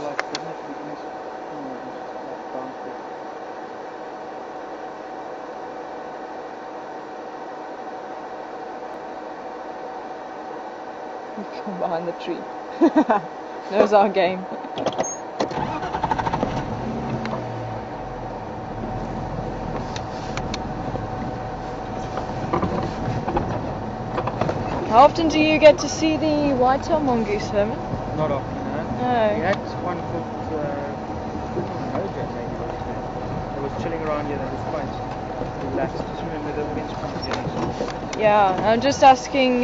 like didn't it begin Come behind the tree. Knows our game. How often do you get to see the white-tailed mongoose, Herman? Not often, no. No. We had one called Mojo, maybe. It was chilling around here. That was quite relaxed. Just remember the winds coming in. Yeah, I'm just asking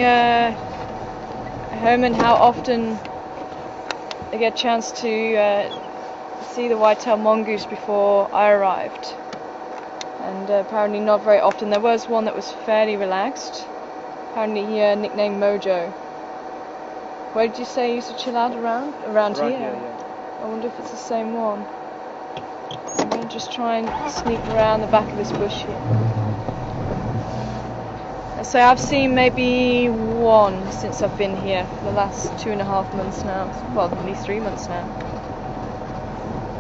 Herman how often I get a chance to see the white-tailed mongoose before I arrived. And apparently not very often. There was one that was fairly relaxed. Apparently nicknamed Mojo. Where did you say you used to chill out around? Around here? Yeah. I wonder if it's the same one. I'm going to just try and sneak around the back of this bush here. So I've seen maybe one since I've been here for the last 2.5 months now. Well, at least 3 months now.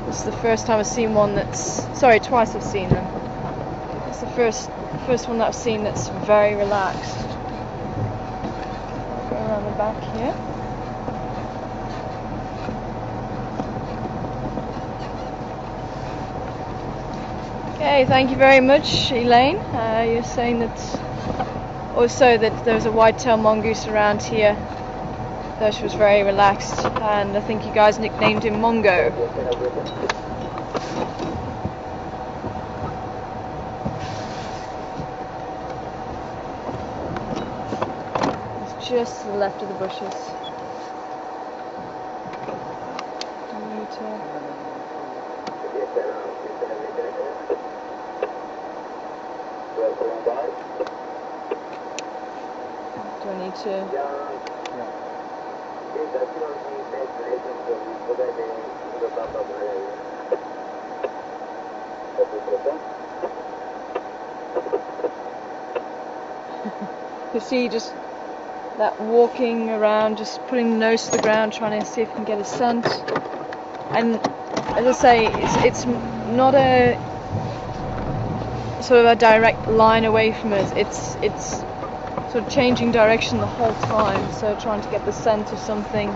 This is the first time I've seen one that's... Sorry, twice I've seen them. It's the first one that I've seen that's very relaxed. Go around the back here. Okay, thank you very much, Elaine. You're saying that also that there was a white-tailed mongoose around here, though she was very relaxed, and I think you guys nicknamed him Mongo. It's just to the left of the bushes. Do I need to? You see just that walking around, just putting the nose to the ground, trying to see if you can get a scent. And as I say, it's not a sort of a direct line away from us. It's sort of changing direction the whole time, so trying to get the scent of something.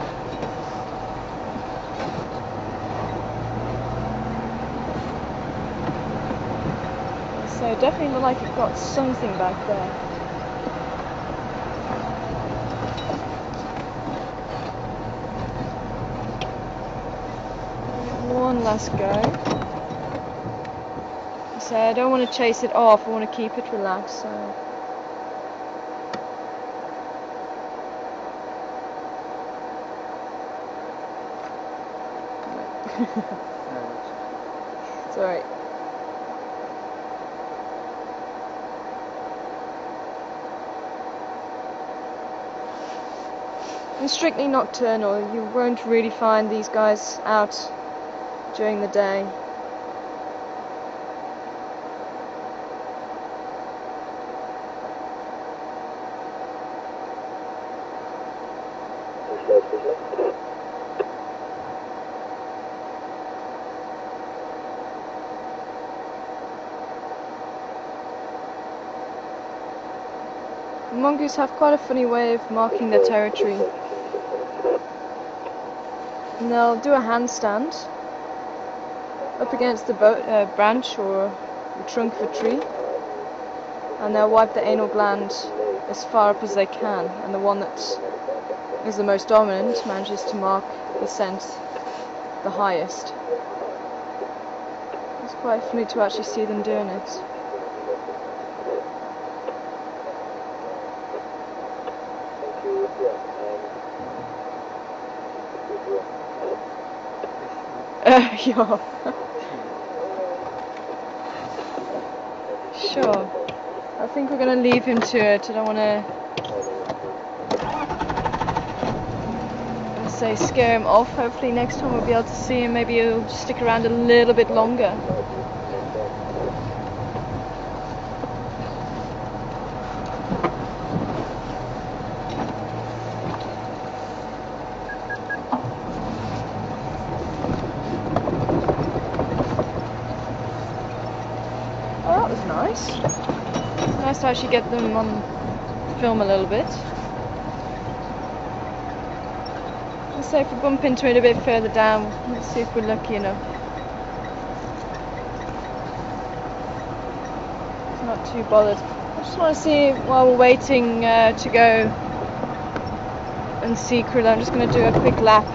So definitely look like it got something back there. One last go. So I don't want to chase it off, I want to keep it relaxed. So. It's alright. And strictly nocturnal, you won't really find these guys out during the day. Mongoose have quite a funny way of marking their territory. And they'll do a handstand up against the branch or the trunk of a tree, and they'll wipe the anal gland as far up as they can, and the one that is the most dominant manages to mark the scent the highest. It's quite funny to actually see them doing it. Yeah. Sure. I think we're going to leave him to it. I don't want to say scare him off. Hopefully next time we'll be able to see him. Maybe he'll stick around a little bit longer. it's nice to actually get them on film a little bit. So if we bump into it a bit further down, let's see if we're lucky enough. It's not too bothered. I just want to see, while we're waiting to go and see Karula, I'm just going to do a quick lap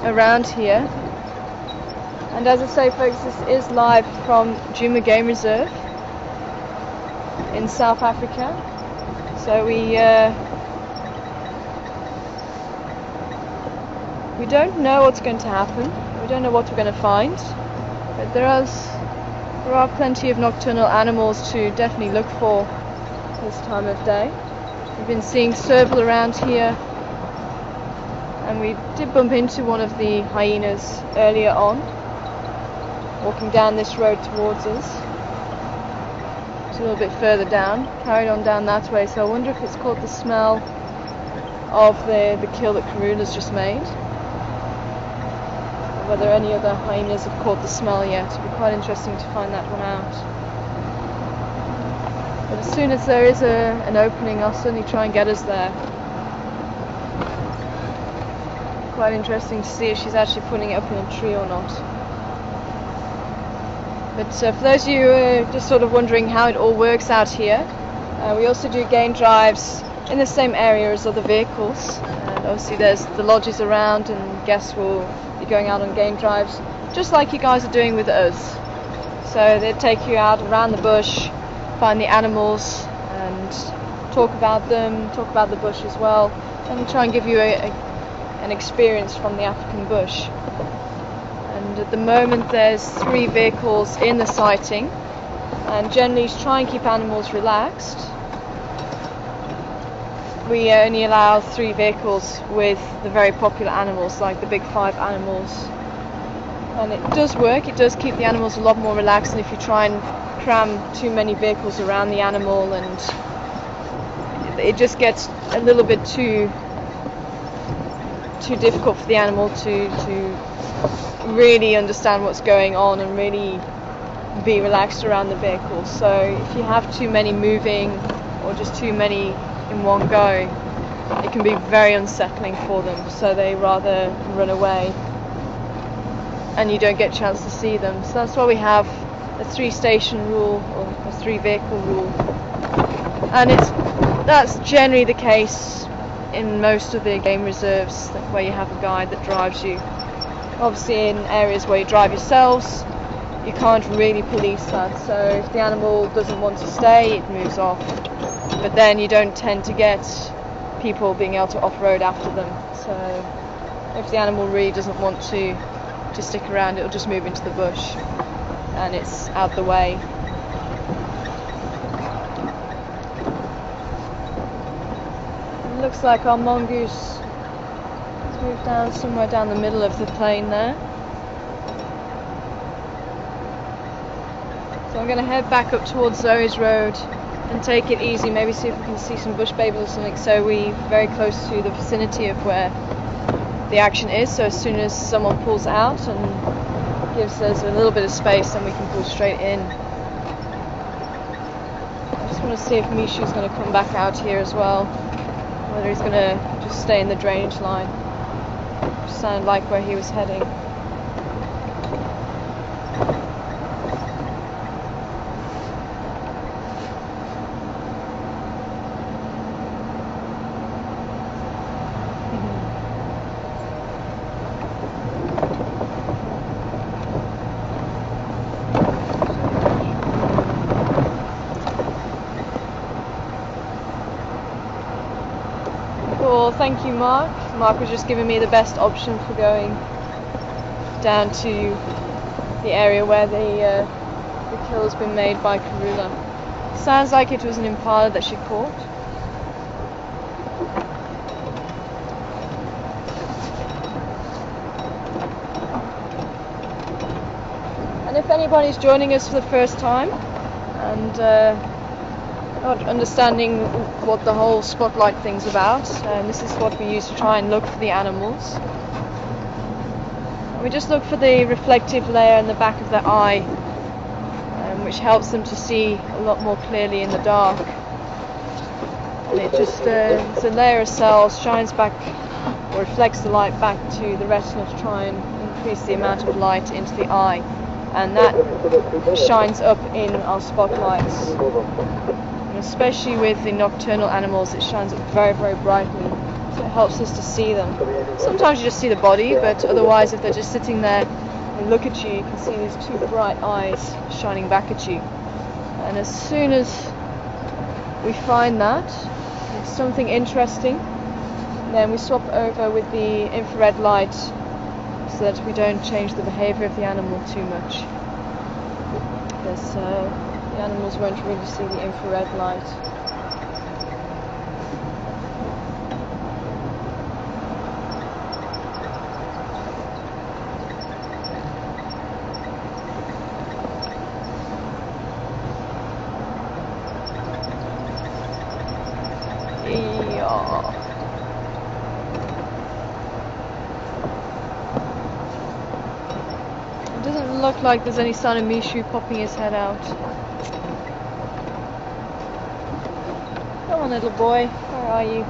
around here. And as I say, folks, this is live from Djuma Game Reserve in South Africa. So we don't know what's going to happen. We don't know what we're going to find, but there are plenty of nocturnal animals to definitely look for this time of day. We've been seeing several around here, and we did bump into one of the hyenas earlier on, walking down this road towards us. It's a little bit further down, carried on down that way, so I wonder if it's caught the smell of the kill that Karula's just made. Whether any other hyenas have caught the smell yet. It'll be quite interesting to find that one out. But as soon as there is an opening, I'll certainly try and get us there. Quite interesting to see if she's actually putting it up in a tree or not. But for those of you who are just sort of wondering how it all works out here, we also do game drives in the same area as other vehicles. And obviously there's the lodges around, and guests will be going out on game drives, just like you guys are doing with us. So they take you out around the bush, find the animals, and talk about them, talk about the bush as well, and try and give you an experience from the African bush. And at the moment there's 3 vehicles in the sighting, and generally try and keep animals relaxed. We only allow 3 vehicles with the very popular animals, like the big 5 animals. And it does work, it does keep the animals a lot more relaxed than if you try and cram too many vehicles around the animal, and it just gets a little bit too difficult for the animal to really understand what's going on and really be relaxed around the vehicle. So if you have too many moving, or just too many in one go, it can be very unsettling for them, so they rather run away and you don't get a chance to see them. So that's why we have a 3-station rule, or a 3-vehicle rule, and that's generally the case in most of the game reserves, where you have a guide that drives you. Obviously in areas where you drive yourselves, you can't really police that, so if the animal doesn't want to stay, it moves off. But then you don't tend to get people being able to off-road after them. So if the animal really doesn't want to stick around, it'll just move into the bush and it's out the way. It looks like our mongoose has moved down somewhere down the middle of the plain there. So I'm going to head back up towards Zoe's Road and take it easy, maybe see if we can see some bush babies or something, so we're very close to the vicinity of where the action is, so as soon as someone pulls out and gives us a little bit of space, then we can pull straight in. I just want to see if Mishu's going to come back out here as well, whether he's going to just stay in the drainage line. It sounded like where he was heading. Thank you, Mark. Mark was just giving me the best option for going down to the area where the kill has been made by Karula. Sounds like it was an impala that she caught. And if anybody's joining us for the first time and not understanding what the whole spotlight thing's about, this is what we use to try and look for the animals. We just look for the reflective layer in the back of the eye which helps them to see a lot more clearly in the dark. And it just, it's a layer of cells, shines back, or reflects the light back to the retina to try and increase the amount of light into the eye. And that shines up in our spotlights. And especially with the nocturnal animals, it shines up very, very brightly. So it helps us to see them. Sometimes you just see the body, but otherwise if they're just sitting there and look at you, you can see these two bright eyes shining back at you. And as soon as we find that, it's something interesting, then we swap over with the infrared light so that we don't change the behavior of the animal too much. Because the animals won't really see the infrared light. It doesn't look like there's any sign of Mishu popping his head out. Come on, little boy, where are you?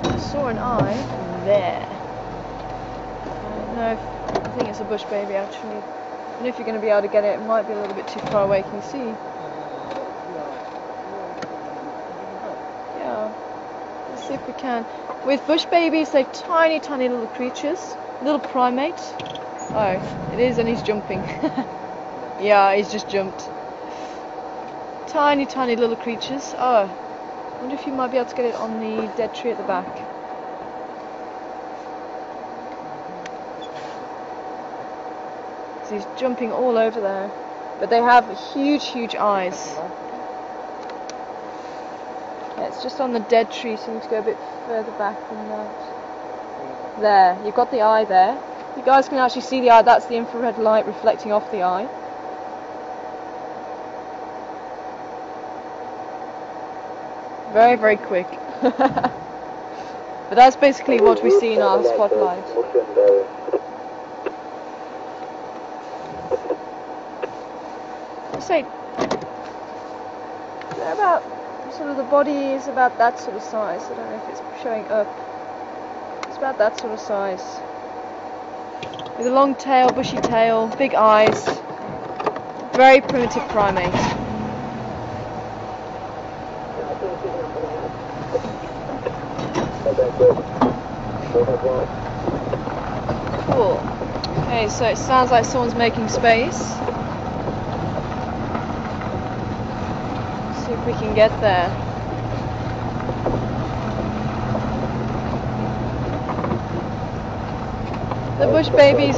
I saw an eye there. No, I think it's a bush baby actually. And if you're going to be able to get it, it might be a little bit too far away. Can you see? Yeah. Let's see if we can. With bush babies, they're tiny, tiny little creatures. Little primate. Oh, it is, and he's jumping. Yeah, he's just jumped. Tiny, tiny little creatures. Oh, I wonder if you might be able to get it on the dead tree at the back. So he's jumping all over there. But they have huge, huge eyes. Yeah, it's just on the dead tree, so you need to go a bit further back than that. There, you've got the eye there. You guys can actually see the eye, that's the infrared light reflecting off the eye. Very, very quick. But that's basically what we see in our spotlight. Say, they're about, sort of the body is about that sort of size. I don't know if it's showing up. It's about that sort of size. With a long tail, bushy tail, big eyes. Very primitive primate. Cool. Okay, so it sounds like someone's making space. See if we can get there. The bush babies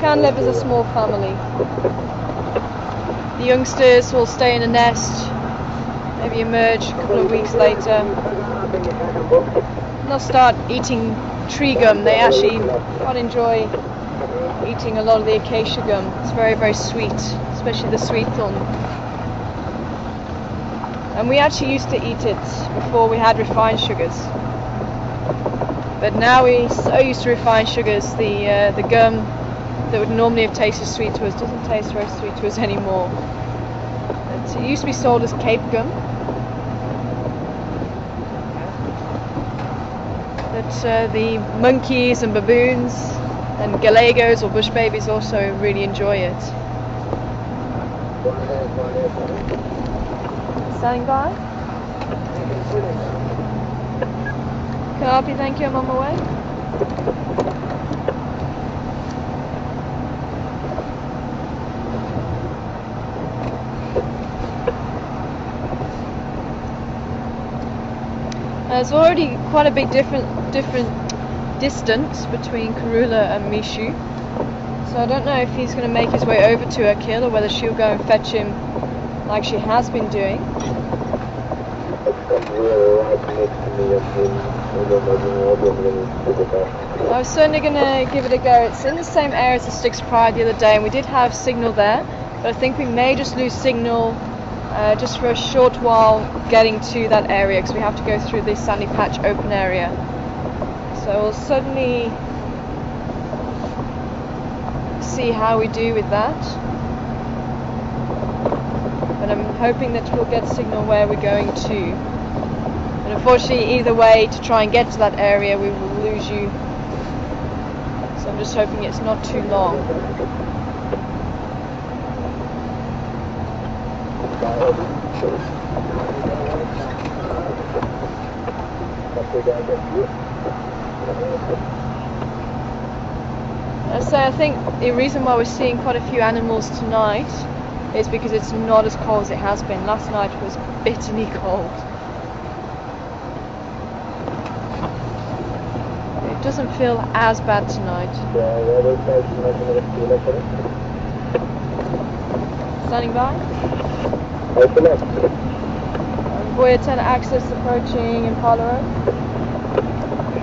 can live as a small family. The youngsters will stay in a nest, maybe emerge a couple of weeks later. And they'll start eating tree gum. They actually quite enjoy eating a lot of the acacia gum. It's very, very sweet, especially the sweet thorn. And we actually used to eat it before we had refined sugars. But now we're so used to refined sugars, the gum that would normally have tasted sweet to us doesn't taste very sweet to us anymore. It used to be sold as Cape gum. But the monkeys and baboons and galagos or bush babies also really enjoy it. Standing by? Can I help you? Thank you, I'm on my way. There's already quite a big different distance between Karula and Mishu. So I don't know if he's going to make his way over to her kill or whether she'll go and fetch him like she has been doing. I was certainly going to give it a go. It's in the same area as the Styx Pride the other day, and we did have signal there, but I think we may just lose signal just for a short while getting to that area, because we have to go through this sandy patch open area. So we'll suddenly see how we do with that. But I'm hoping that we'll get signal where we're going to. But unfortunately, either way, to try and get to that area, we will lose you. So I'm just hoping it's not too long. So I think the reason why we're seeing quite a few animals tonight is because it's not as cold as it has been. Last night was bitterly cold. It doesn't feel as bad tonight. Standing by. Voyatel access approaching Impala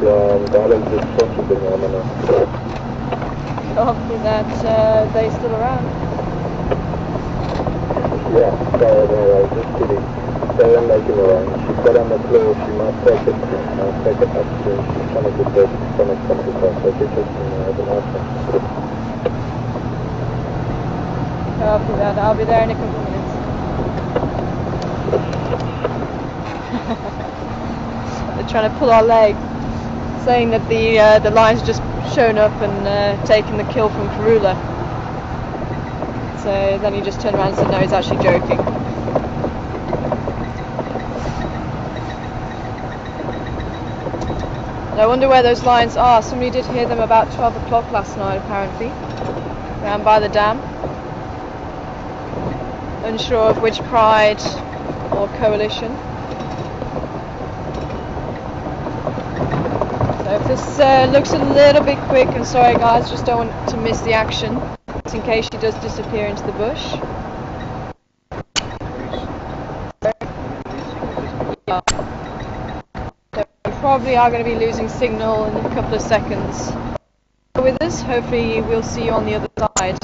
Road. Copy that. They still around? Yeah, sorry, just kidding. They're making around. She's got on the floor, she might take it upstream. She's trying to get the stomach comes across, so get this in the last one. Copy that. I'll be there in a couple of minutes. They're trying to pull our leg, saying that the lion's just shown up and taken the kill from Karula. So then he just turned around and said no, he's actually joking. And I wonder where those lions are. Somebody did hear them about 12 o'clock last night apparently, around by the dam. Unsure of which pride or coalition. So if this looks a little bit quick, I'm sorry guys, just don't want to miss the action, just in case she does disappear into the bush. So we probably are going to be losing signal in a couple of seconds. With us, hopefully we'll see you on the other side.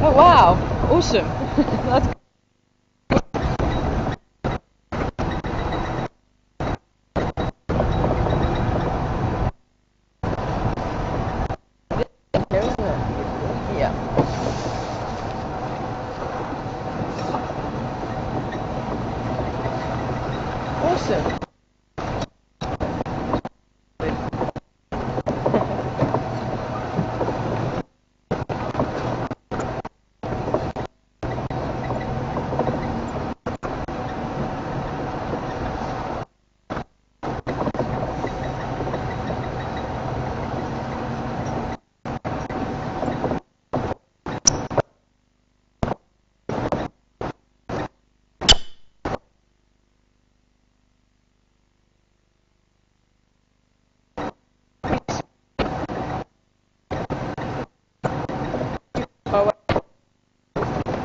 Oh wow, awesome. That's isn't it? Yeah. Awesome.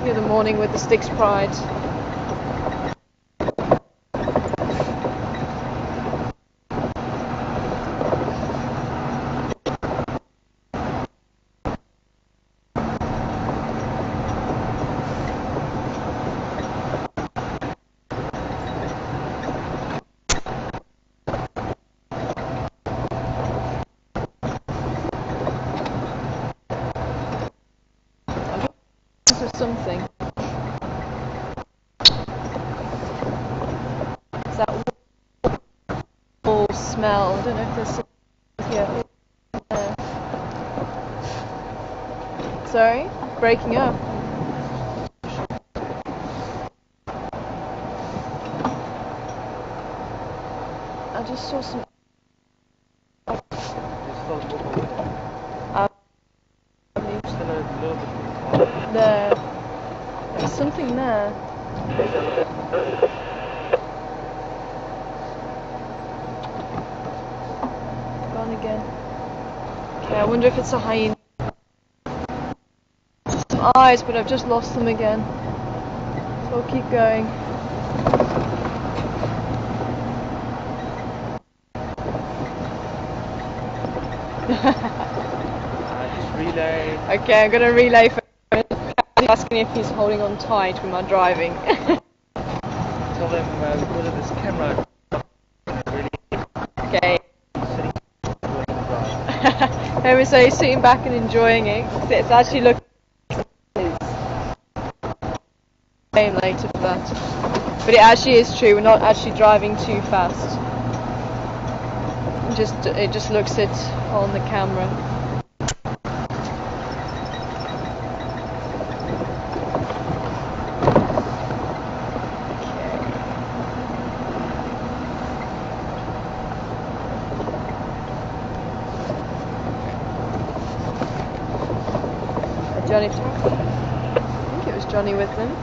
The other morning with the Styx Pride. Of something. It's that wall smell. I don't know if there's something here. Sorry? Breaking up. I just saw some. Still a little bit. There. There's something there. Gone again. Okay, I wonder if it's a hyena. Some eyes, but I've just lost them again. So I'll keep going. Just relay. Okay, I'm gonna relay for he's asking if he's holding on tight with my driving. Tell them because of this camera, really Okay. sitting enjoying the drive. Maybe so he's sitting back and enjoying it. It's actually looking later for that. But it actually is true, we're not actually driving too fast. It just looks it on the camera. Johnny, I think it was Johnny with them.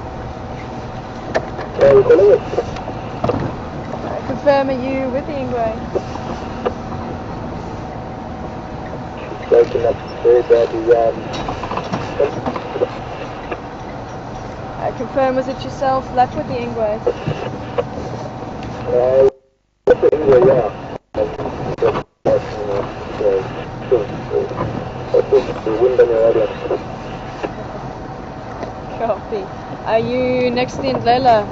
Confirm, are you with the Ingwe? Breaking up very badly. Confirm, was it yourself left with the Ingwe? With the Ingwe, yeah. The wind on your audience. Copy. Are you next to the Ndlela?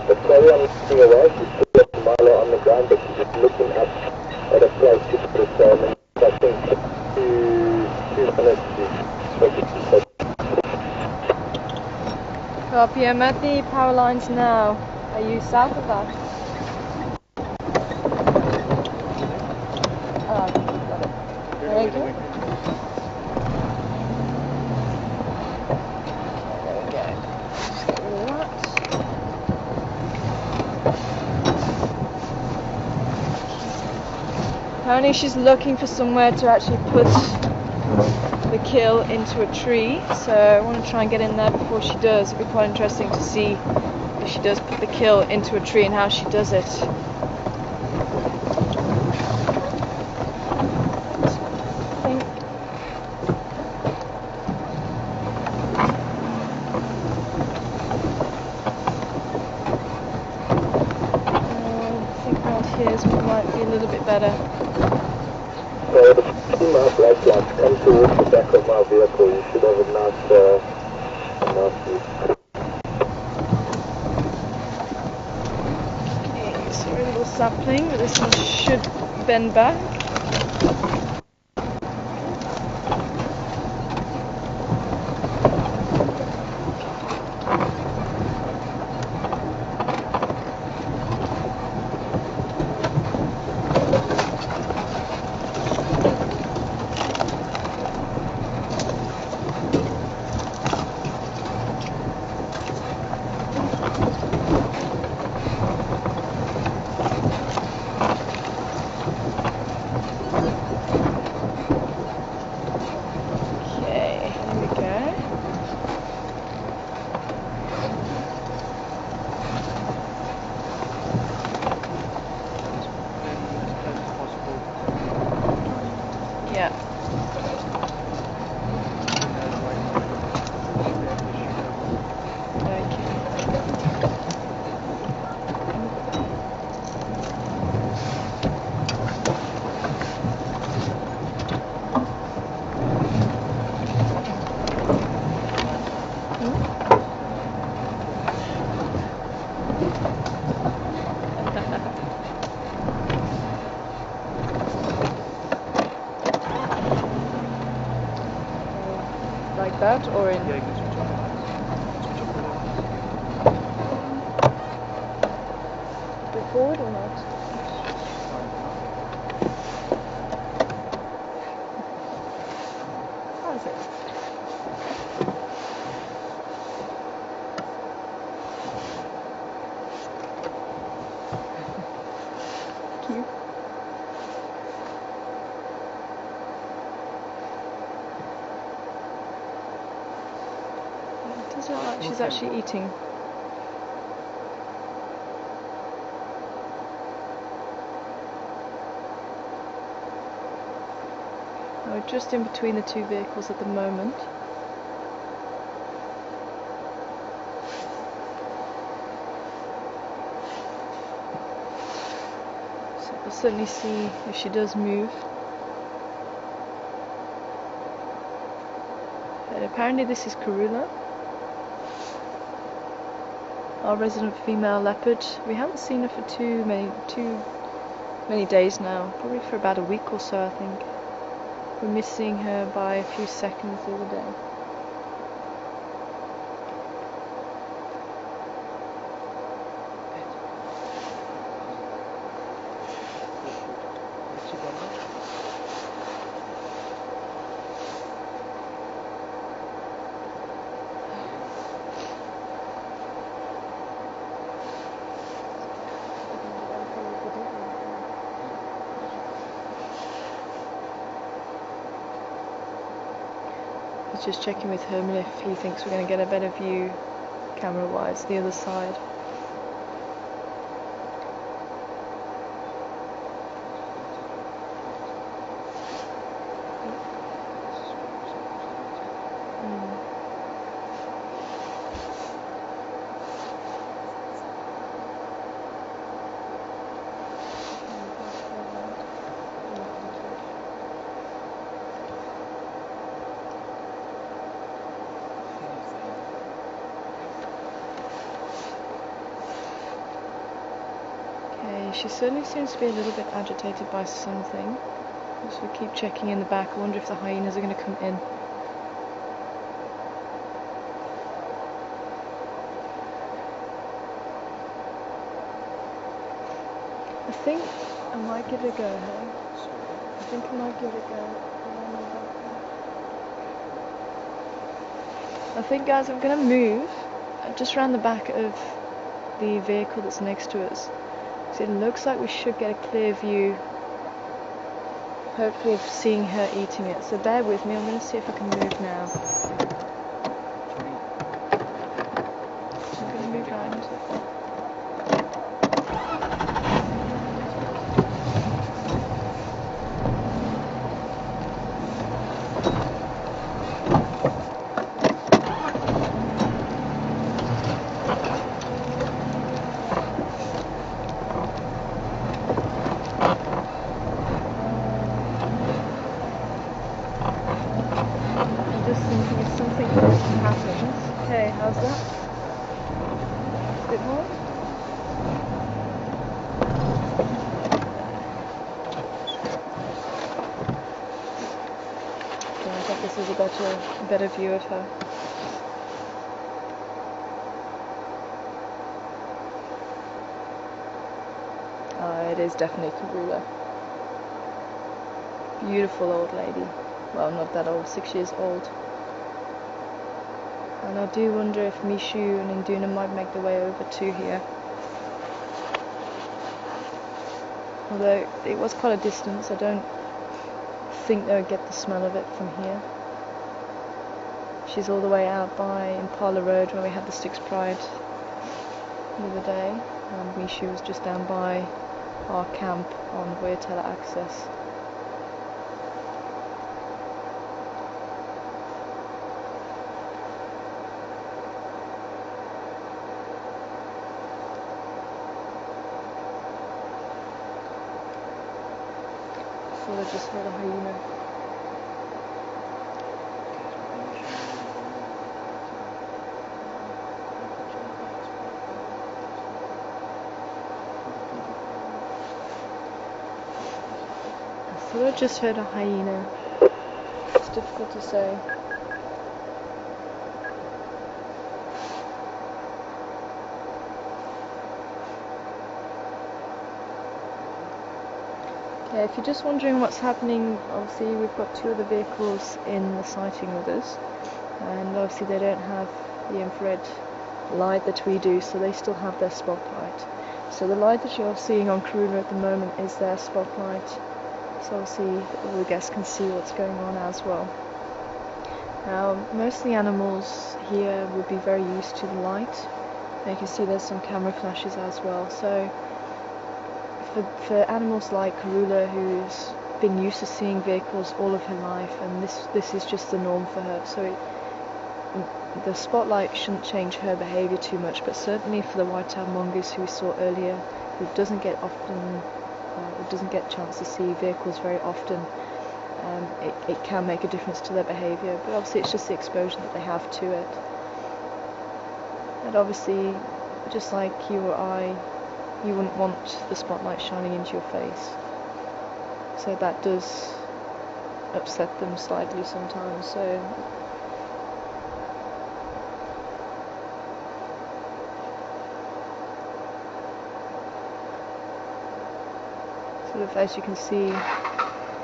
But carry on looking away. She's still a mile on the ground, but she's just looking up at a place to put it down. And I think 2 minutes to Copy. I'm at the power lines now. Are you south of that? Got it. Thank you. There we go. Just get rid of that. Apparently she's looking for somewhere to actually put the kill into a tree, so I want to try and get in there before she does. It'll be quite interesting to see if she does put the kill into a tree and how she does it. I think around here might be a little bit better. So the 2 mile black lights come towards the back of my vehicle. You should have a nice view. Okay, so a little sapling, but this one should bend back. Yeah. Like that, or in? Yeah, you can switch off. Switch off the Go forward or not? How is it? Cute. It does look like she's actually eating. We're just in between the 2 vehicles at the moment. certainly see if she does move. But apparently this is Karula, our resident female leopard. We haven't seen her for too many days now, probably for about a week or so I think. We missed seeing her by a few seconds the other day. Just checking with Herman if he thinks we're going to get a better view camera wise the other side. She certainly seems to be a little bit agitated by something. So we keep checking in the back. I wonder if the hyenas are going to come in. I think I might give it a go, hey? I think I might give it a go. I think, guys, I'm going to move just around the back of the vehicle that's next to us. So it looks like we should get a clear view, hopefully, of seeing her eating it. So bear with me, I'm going to see if I can move now. I'm going to move around. Okay, how's that? A bit more? Okay, I think this is a better view of her. It is definitely Karula. Beautiful old lady. Well, not that old, 6 years old. And I do wonder if Mishu and Induna might make their way over to here. Although it was quite a distance, I don't think they would get the smell of it from here. She's all the way out by Impala Road where we had the Styx Pride the other day, and Mishu was just down by our camp on Voyatella Access. So I just heard a hyena. I just heard a hyena. It's difficult to say. Okay, if you're just wondering what's happening, obviously we've got 2 other vehicles in the sighting with us, and obviously they don't have the infrared light that we do, so they still have their spotlight. So the light that you're seeing on Karula at the moment is their spotlight. So obviously all the guests can see what's going on as well. Now, most of the animals here would be very used to the light. And you can see there's some camera flashes as well. So for animals like Karula, who's been used to seeing vehicles all of her life, and this is just the norm for her. So the spotlight shouldn't change her behaviour too much, but certainly for the white-tailed mongoose who we saw earlier, who doesn't get often doesn't get a chance to see vehicles very often, it can make a difference to their behaviour, but obviously it's just the exposure that they have to it. And obviously, just like you or I, you wouldn't want the spotlight shining into your face, so that does upset them slightly sometimes. So sort of, as you can see,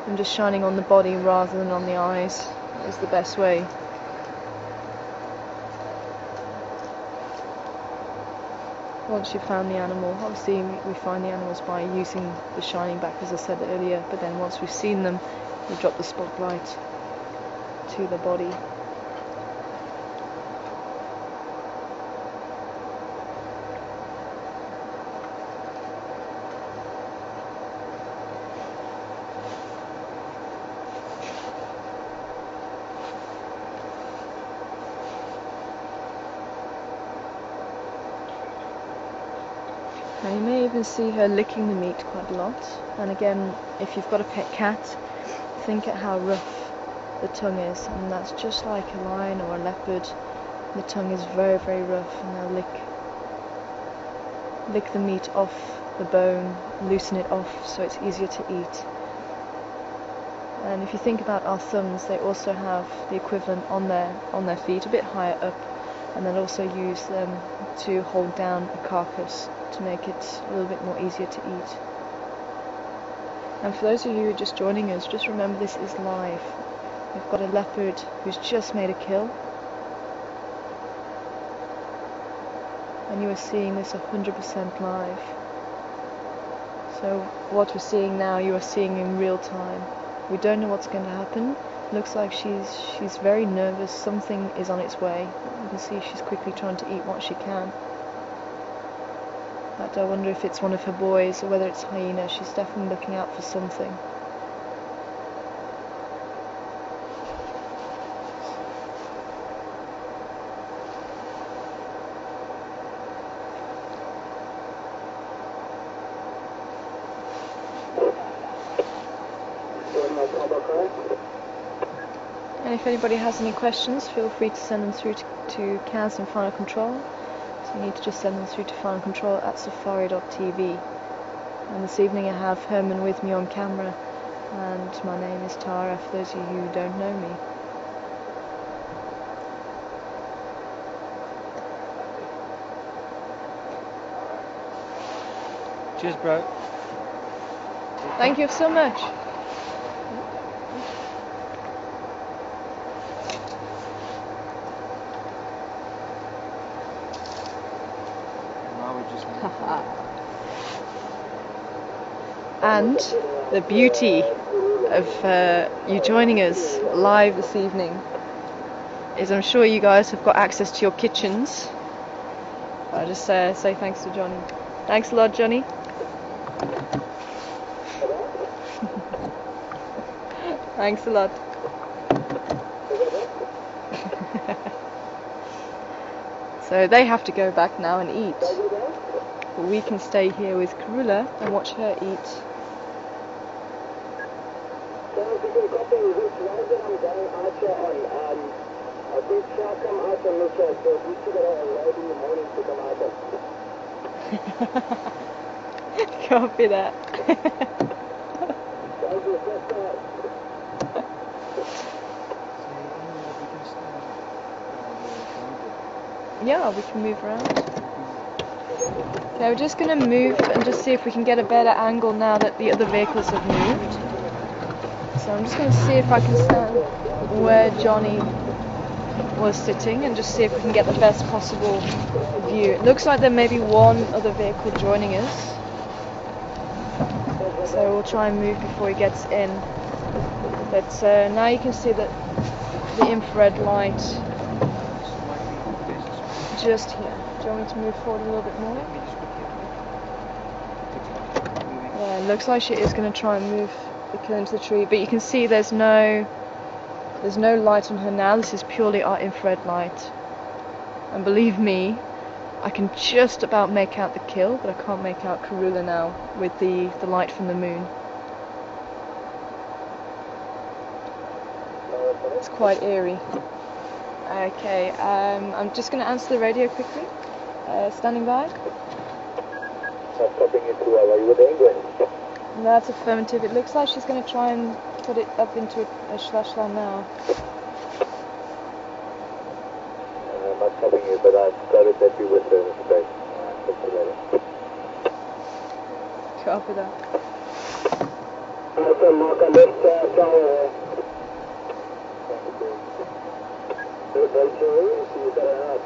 I'm just shining on the body rather than on the eyes is the best way. Once you've found the animal, obviously we find the animals by using the shining back, as I said earlier, but then once we've seen them, we drop the spotlight to the body. Now you may even see her licking the meat quite a lot, and again, if you've got a pet cat, think at how rough the tongue is, and that's just like a lion or a leopard. The tongue is very, very rough, and they'll lick the meat off the bone, loosen it off so it's easier to eat. And if you think about our thumbs, they also have the equivalent on their feet, a bit higher up, and they'll also use them to hold down a carcass to make it a little bit more easier to eat. And for those of you who are just joining us, just remember this is live. We've got a leopard who's just made a kill, and you are seeing this 100% live. So what we're seeing now, you are seeing in real time. We don't know what's going to happen. Looks like she's very nervous. Something is on its way. You can see she's quickly trying to eat what she can. But I wonder if it's one of her boys or whether it's hyena. She's definitely looking out for something. And if anybody has any questions, feel free to send them through to Kaz and Final Control. So you need to just send them through to Final Control at safari.tv. And this evening I have Herman with me on camera, and my name is Tara, for those of you who don't know me. Cheers, bro. Thank you so much. Now we just And the beauty of you joining us live this evening is I'm sure you guys have got access to your kitchens. I'll just say thanks to Johnny. Thanks a lot, Johnny. Thanks a lot. So they have to go back now and eat. But we can stay here with Karula and watch her eat. Copy that. Yeah, we can move around. Okay, we're just going to move and just see if we can get a better angle now that the other vehicles have moved. So I'm just going to see if I can stand where Johnny was sitting and just see if we can get the best possible view. It looks like there may be one other vehicle joining us. So we'll try and move before he gets in. But now you can see that the infrared light just here. Do you want me to move forward a little bit more? Yeah, it looks like she is going to try and move the kill into the tree, but you can see there's no light on her now. This is purely our infrared light. And believe me, I can just about make out the kill, but I can't make out Karula now with the light from the moon. It's quite eerie. Okay, I'm just going to answer the radio quickly. Standing by. Stopping you 2 hours. You with England? That's affirmative. It looks like she's going to try and put it up into a Schlachland now. I'm not stopping you, but I've started that you with service today. Talk to you later. Copy that. Okay, Mark, I missed tower. See you better out.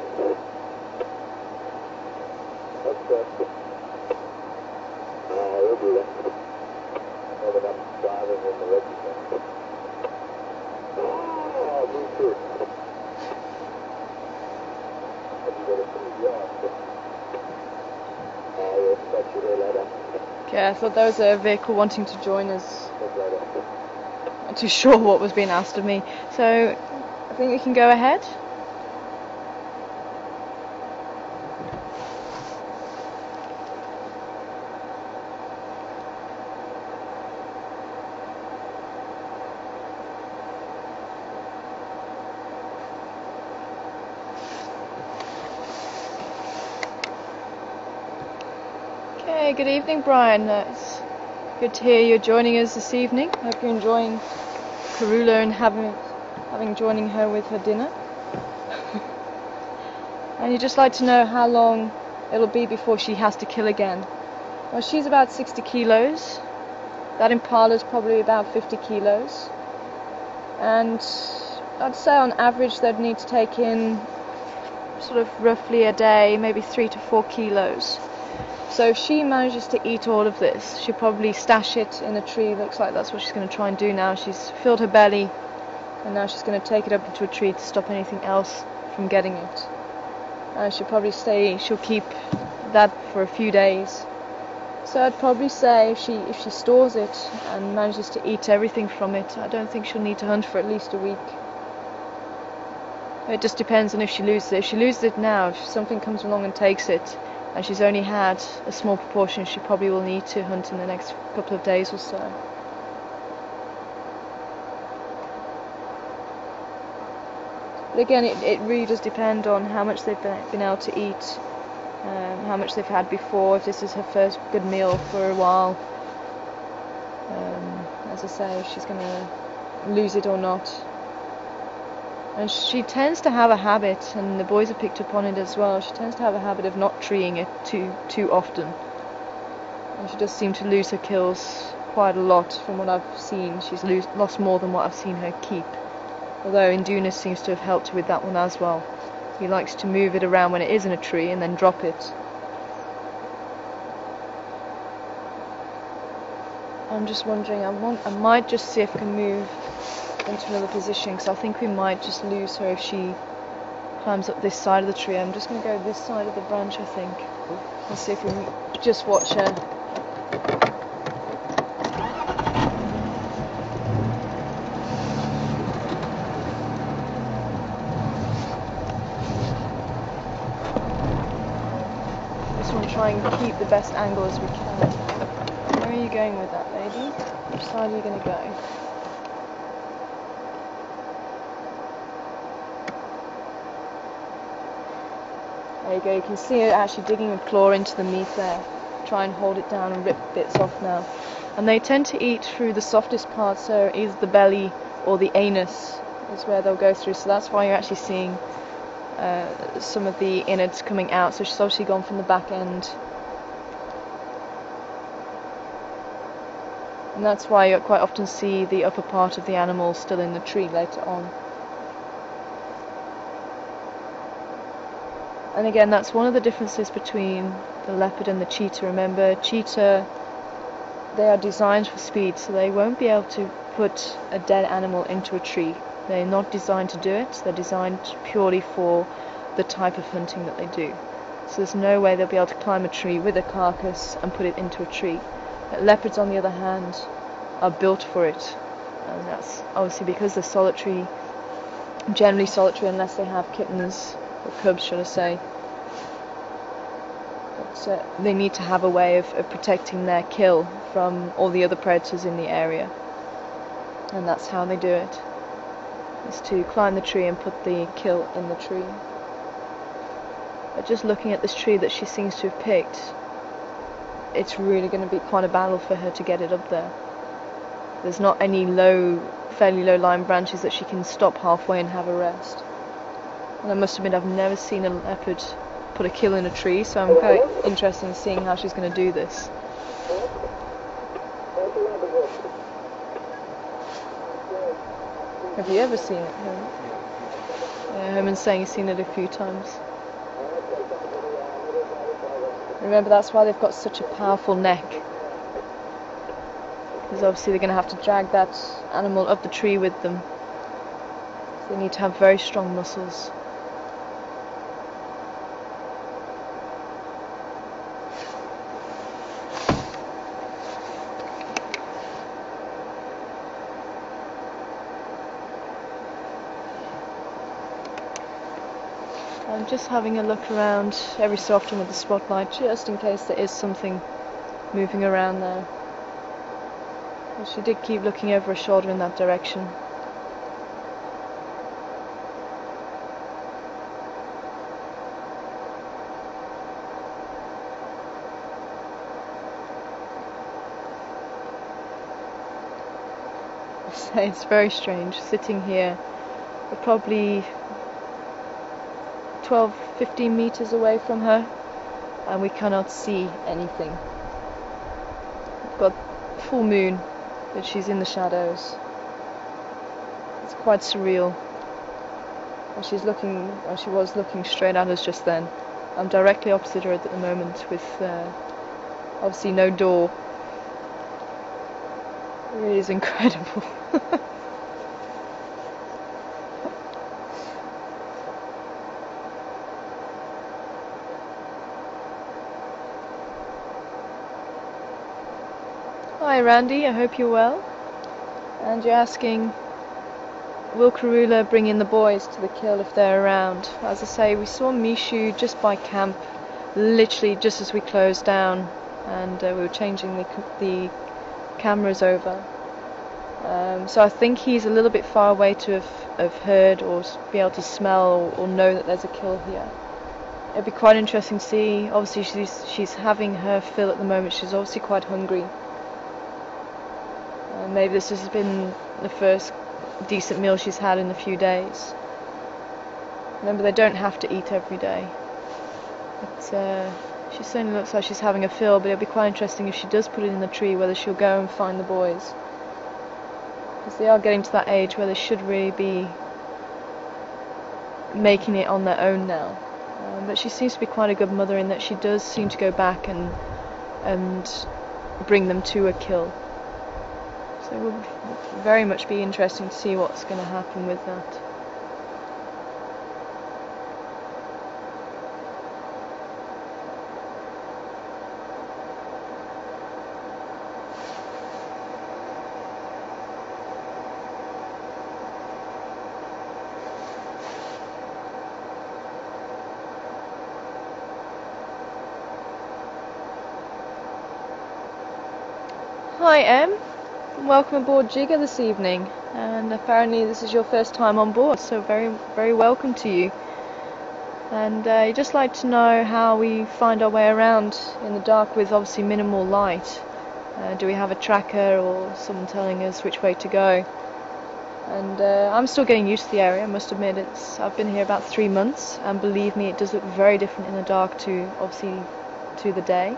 Okay. We'll do that. No, but I'm driving in the register. Oh, me too. Okay, I thought there was a vehicle wanting to join us. Not too sure what was being asked of me. So, I think we can go ahead. Okay, good evening, Brian. It's good to hear you're joining us this evening. I hope you're enjoying Karula and having joining her with her dinner. And you'd just like to know how long it'll be before she has to kill again. Well, she's about 60 kilos. That Impala's probably about 50 kilos. And I'd say on average they'd need to take in sort of roughly a day, maybe 3 to 4 kilos. So if she manages to eat all of this, she'll probably stash it in a tree. Looks like that's what she's going to try and do now. She's filled her belly, and now she's going to take it up into a tree to stop anything else from getting it. She'll keep that for a few days. So I'd probably say if she stores it and manages to eat everything from it, I don't think she'll need to hunt for at least a week. It just depends on if she loses it. If she loses it now, if something comes along and takes it, and she's only had a small proportion, she probably will need to hunt in the next couple of days or so. But again, it really does depend on how much they've been able to eat, how much they've had before, if this is her first good meal for a while. As I say, if she's going to lose it or not. And she tends to have a habit, and the boys have picked up on it as well, she tends to have a habit of not treeing it too often. And she does seem to lose her kills quite a lot from what I've seen. She's lost more than what I've seen her keep. Although Indunas seems to have helped her with that one as well. He likes to move it around when it is in a tree and then drop it. I'm just wondering, I might just see if I can move into another position, because I think we might just lose her if she climbs up this side of the tree. I'm just going to go this side of the branch, I think. Let's see if we can just watch her. Just want to try and keep the best angle as we can. Where are you going with that, lady? Which side are you going to go? There you go, you can see it actually digging a claw into the meat there. Try and hold it down and rip bits off now. And they tend to eat through the softest part, so either the belly or the anus is where they'll go through. So that's why you're actually seeing some of the innards coming out. So she's obviously gone from the back end. And that's why you quite often see the upper part of the animal still in the tree later on. And again, that's one of the differences between the leopard and the cheetah. Remember, cheetah, they are designed for speed, so they won't be able to put a dead animal into a tree. They're not designed to do it. They're designed purely for the type of hunting that they do. So there's no way they'll be able to climb a tree with a carcass and put it into a tree. Leopards, on the other hand, are built for it. And that's obviously because they're solitary, generally solitary unless they have kittens, or cubs, should I say. So they need to have a way of protecting their kill from all the other predators in the area. And that's how they do it, is to climb the tree and put the kill in the tree. But just looking at this tree that she seems to have picked, it's really going to be quite a battle for her to get it up there. There's not any fairly low lying branches that she can stop halfway and have a rest. And I must admit, I've never seen a leopard put a kill in a tree, so I'm quite interested in seeing how she's going to do this. Have you ever seen it, Herman? Yeah, Herman's saying he's seen it a few times. Remember, that's why they've got such a powerful neck. Because obviously they're going to have to drag that animal up the tree with them. So they need to have very strong muscles. I'm just having a look around every so often with the spotlight, just in case there is something moving around there. But she did keep looking over her shoulder in that direction. It's very strange sitting here. We're probably 12-15 meters away from her, and we cannot see anything. We've got full moon, but she's in the shadows. It's quite surreal. And she was looking straight at us just then. I'm directly opposite her at the moment, with obviously no door. It really is incredible. Hi Randy, I hope you're well. And you're asking, will Karula bring in the boys to the kill if they're around? As I say, we saw Mishu just by camp, literally just as we closed down, and we were changing the cameras over. So I think he's a little bit far away to have heard or be able to smell or know that there's a kill here. It'd be quite interesting to see. Obviously she's having her fill at the moment. She's obviously quite hungry. Maybe this has been the first decent meal she's had in a few days. Remember, they don't have to eat every day. But she certainly looks like she's having a fill, but it'll be quite interesting if she does put it in the tree, whether she'll go and find the boys. Because they are getting to that age where they should really be making it on their own now. But she seems to be quite a good mother in that she does seem to go back and bring them to a kill. So it will very much be interesting to see what's going to happen with that. Hi Em. Welcome aboard Jigger this evening, and apparently this is your first time on board, so very, very welcome to you. And you'd just like to know how we find our way around in the dark with obviously minimal light. Do we have a tracker or someone telling us which way to go? And I'm still getting used to the area, I must admit. I've been here about 3 months, and believe me, it does look very different in the dark to the day.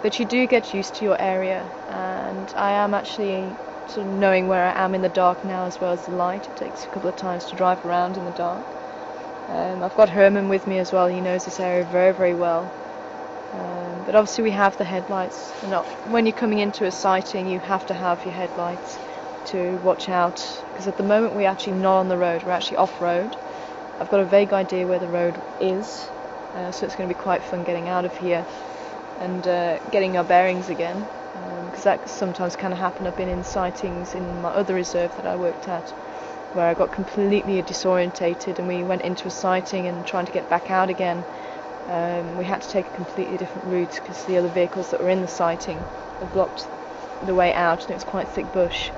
But you do get used to your area, and I am actually sort of knowing where I am in the dark now as well as the light. It takes a couple of times to drive around in the dark. I've got Herman with me as well. He knows this area very, very well. But obviously we have the headlights. When you're coming into a sighting, you have to have your headlights to watch out, because at the moment we're actually not on the road, we're actually off-road. I've got a vague idea where the road is, so it's going to be quite fun getting out of here and getting our bearings again, because that sometimes kind of happen. I've been in sightings in my other reserve that I worked at where I got completely disorientated, and we went into a sighting and trying to get back out again, We had to take a completely different route because the other vehicles that were in the sighting had blocked the way out, and it was quite thick bush.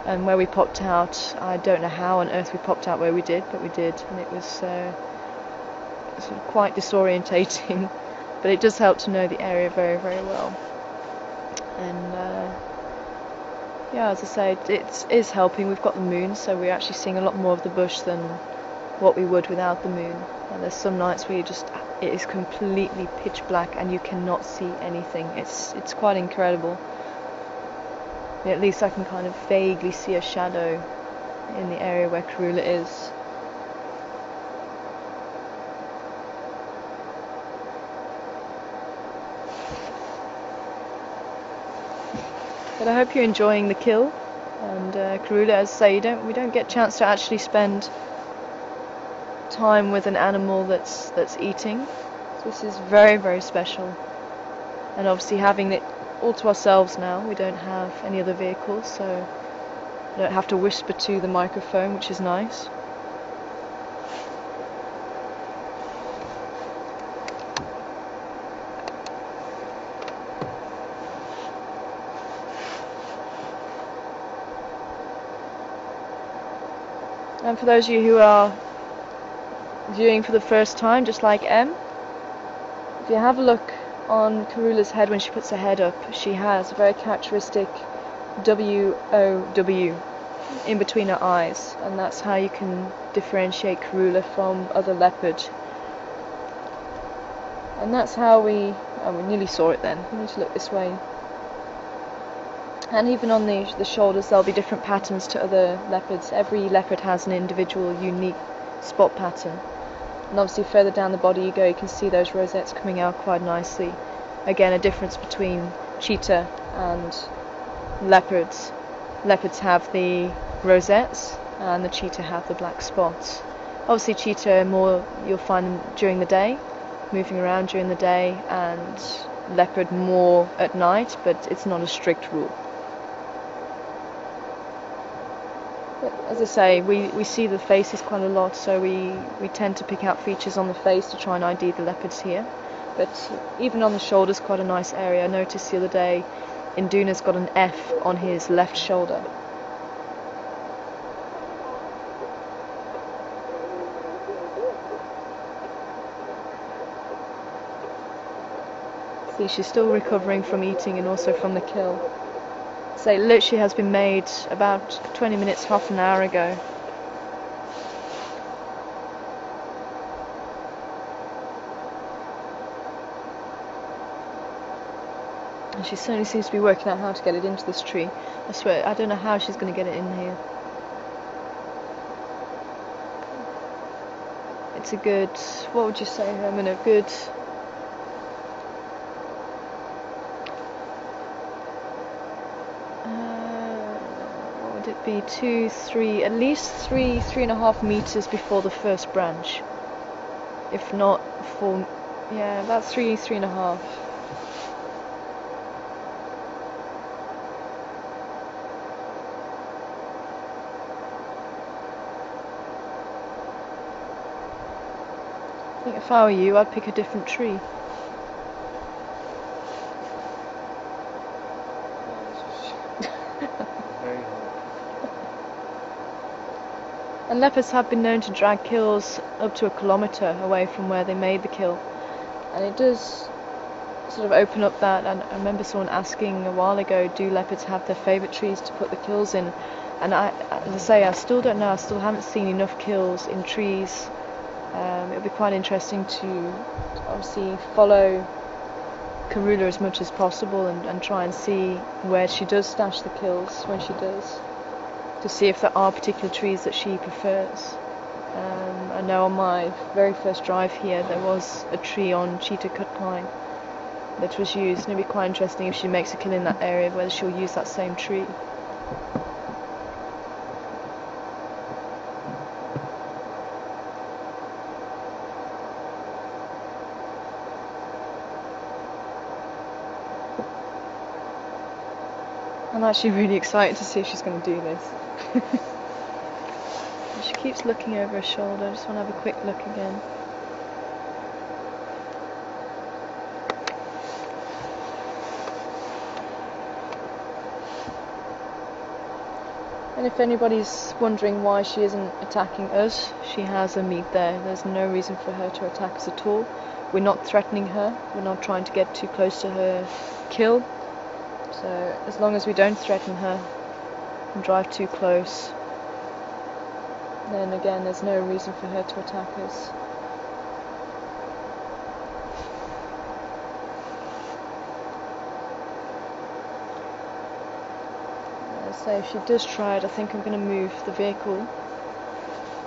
And where we popped out, I don't know how on earth we popped out where we did, but we did, and it was sort of quite disorientating. But it does help to know the area very, very well. And yeah, as I say, it is helping. We've got the moon, so we're actually seeing a lot more of the bush than what we would without the moon. And there's some nights where it is completely pitch black and you cannot see anything. It's quite incredible. At least I can kind of vaguely see a shadow in the area where Karula is. But I hope you're enjoying the kill. And Karula, as I say, we don't get a chance to actually spend time with an animal that's eating. So this is very, very special. And obviously having it all to ourselves now, we don't have any other vehicles, so I don't have to whisper to the microphone, which is nice. And for those of you who are viewing for the first time, just like Em, if you have a look on Karula's head when she puts her head up, she has a very characteristic W-O-W in between her eyes, and that's how you can differentiate Karula from other leopard. And that's how we nearly saw it then. We need to look this way. And even on the shoulders, there'll be different patterns to other leopards. Every leopard has an individual, unique spot pattern. And obviously further down the body you go, you can see those rosettes coming out quite nicely. Again, a difference between cheetah and leopards. Leopards have the rosettes and the cheetah have the black spots. Obviously cheetah more, you'll find them during the day, moving around during the day, and leopard more at night, but it's not a strict rule. As I say, we see the faces quite a lot, so we tend to pick out features on the face to try and ID the leopards here. But even on the shoulders, quite a nice area. I noticed the other day Induna's got an F on his left shoulder. See, she's still recovering from eating and also from the kill. So it literally has been made about 20 minutes, half an hour ago. And she certainly seems to be working out how to get it into this tree. I swear, I don't know how she's going to get it in here. It's a good, what would you say, Herman, a good... be 2, 3, at least 3.5 meters before the first branch, if not 4, yeah, about 3.5. I think if I were you, I'd pick a different tree. And leopards have been known to drag kills up to 1 kilometre away from where they made the kill. And it does sort of open up that, and I remember someone asking a while ago, do leopards have their favourite trees to put the kills in? And as I say, I still don't know, I still haven't seen enough kills in trees. It would be quite interesting to obviously follow Karula as much as possible and try and see where she does stash the kills when she does, to see if there are particular trees that she prefers. I know on my very first drive here there was a tree on cheetah cut pine that was used, and it'd be quite interesting if she makes a kill in that area whether she'll use that same tree. I'm actually really excited to see if she's going to do this. She keeps looking over her shoulder. I just want to have a quick look again. And if anybody's wondering why she isn't attacking us, she has a meat there. There's no reason for her to attack us at all. We're not threatening her. We're not trying to get too close to her kill. So as long as we don't threaten her and drive too close, then again there's no reason for her to attack us. So if she does try it, I think I'm going to move the vehicle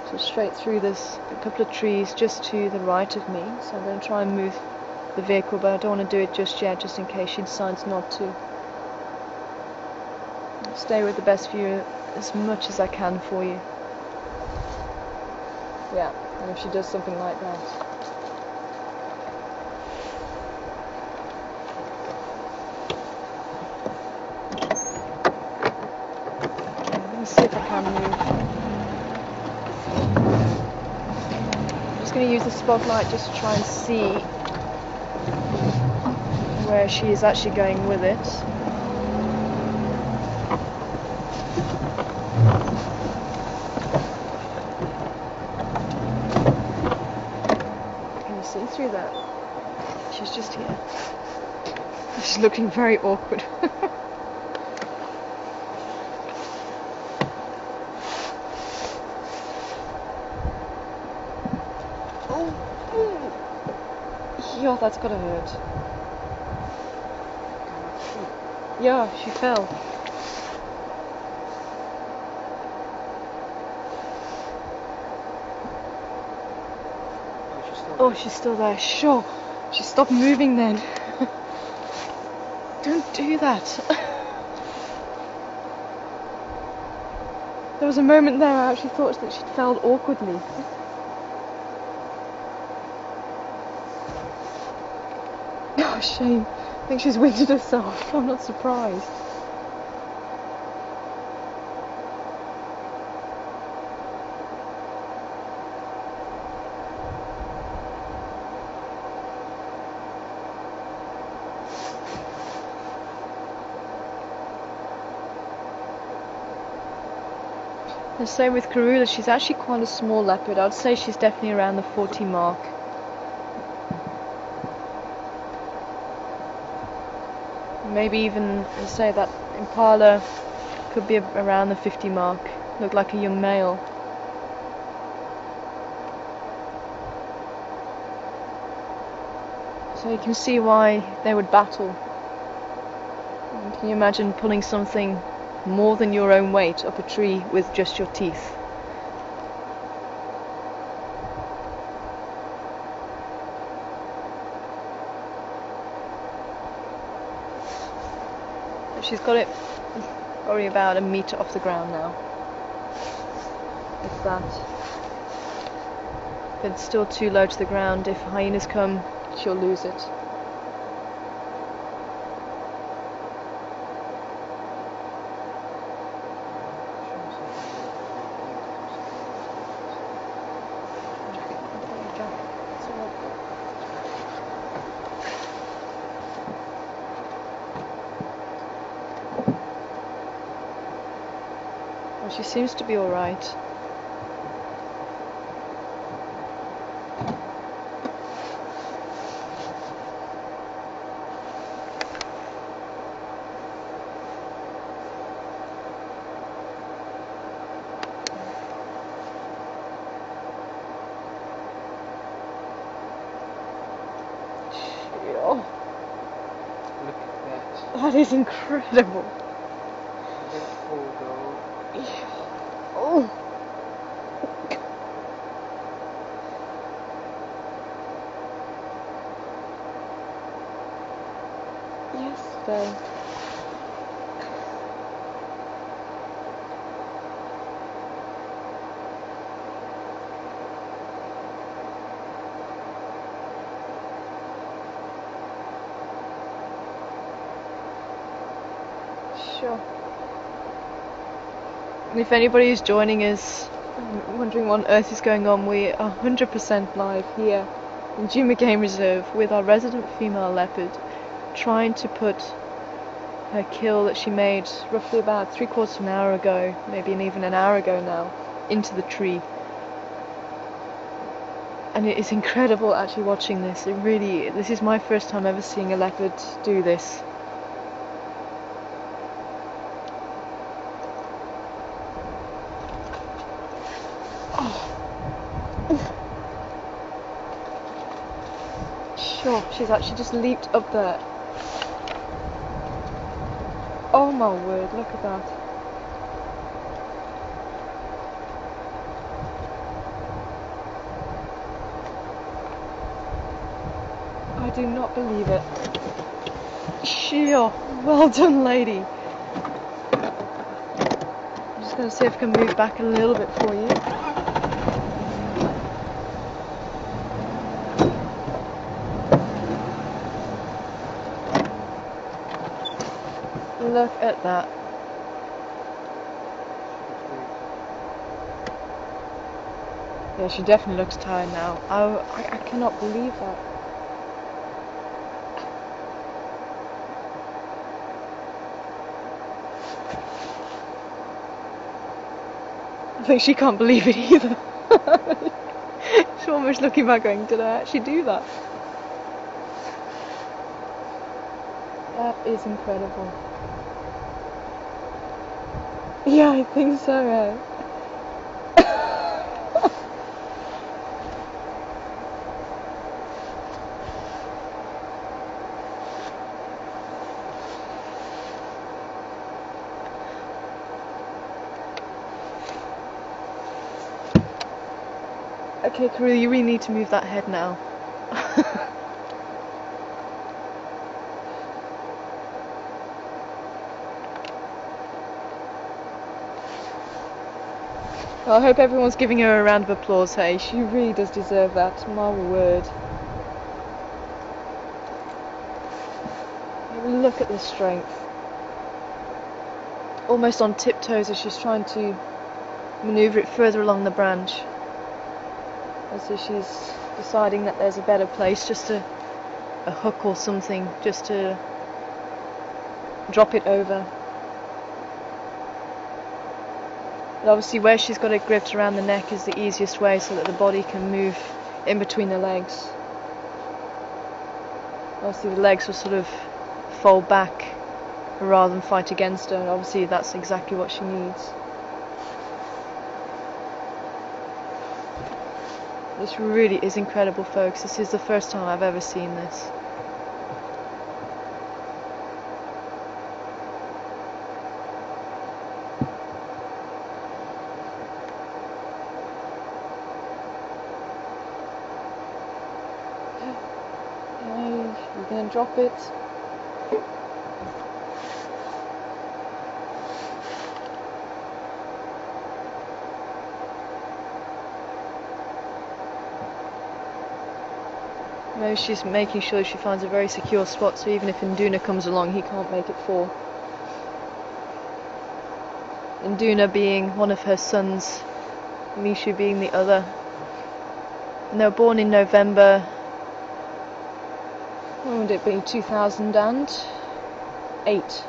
so straight through this a couple of trees just to the right of me. So I'm going to try and move the vehicle, but I don't want to do it just yet, just in case she decides not to. I'll stay with the best view as much as I can for you. Yeah, and if she does something like that. See if I can move. I'm just going to use the spotlight just to try and see where she is actually going with it. Can you see through that? She's just here. She's looking very awkward. Yeah, that's gotta hurt. Yeah, she fell. Oh, she's still there. Sure. She stopped moving then. Don't do that. There was a moment there I actually thought that she'd fell awkwardly. Oh, shame. I think she's winded herself. I'm not surprised. The same with Karula. She's actually quite a small leopard. I'd say she's definitely around the 40 mark. Maybe even say that Impala could be around the 50 mark. Look like a young male. So you can see why they would battle. And can you imagine pulling something more than your own weight up a tree with just your teeth? She's got it probably about a metre off the ground now. If that. But it's still too low to the ground. If hyenas come, she'll lose it. Well, she seems to be alright. Oh, Look at that. that is incredible. Oh. Yesterday. Sure. And if anybody is joining us, wondering what on earth is going on, we are 100% live here in Juma Game Reserve with our resident female leopard, trying to put her kill that she made roughly about 3/4 of an hour ago, maybe even an hour ago now, into the tree. And it is incredible actually watching this. This is my first time ever seeing a leopard do this. Sure, she's actually just leaped up there. Oh my word, look at that. I do not believe it. Sure, well done, lady. I'm just going to see if I can move back a little bit for you. Look at that. Yeah, she definitely looks tired now. I cannot believe that. I think she can't believe it either. She's almost looking back going, did I actually do that? That is incredible. Yeah, I think so, right? Okay, Karoo, you really need to move that head now. Well, I hope everyone's giving her a round of applause, hey? She really does deserve that, my word. Look at the strength. Almost on tiptoes as she's trying to maneuver it further along the branch. As if she's deciding that there's a better place, just a hook or something, just to drop it over. But obviously where she's got it gripped around the neck is the easiest way so that the body can move in between the legs. Obviously the legs will sort of fold back rather than fight against her, and obviously that's exactly what she needs. This really is incredible, folks. This is the first time I've ever seen this. You're gonna drop it. No, she's making sure she finds a very secure spot, so even if Induna comes along, he can't make it fall. Induna being one of her sons, Mishu being the other. And they were born in November, when would it be, 2008.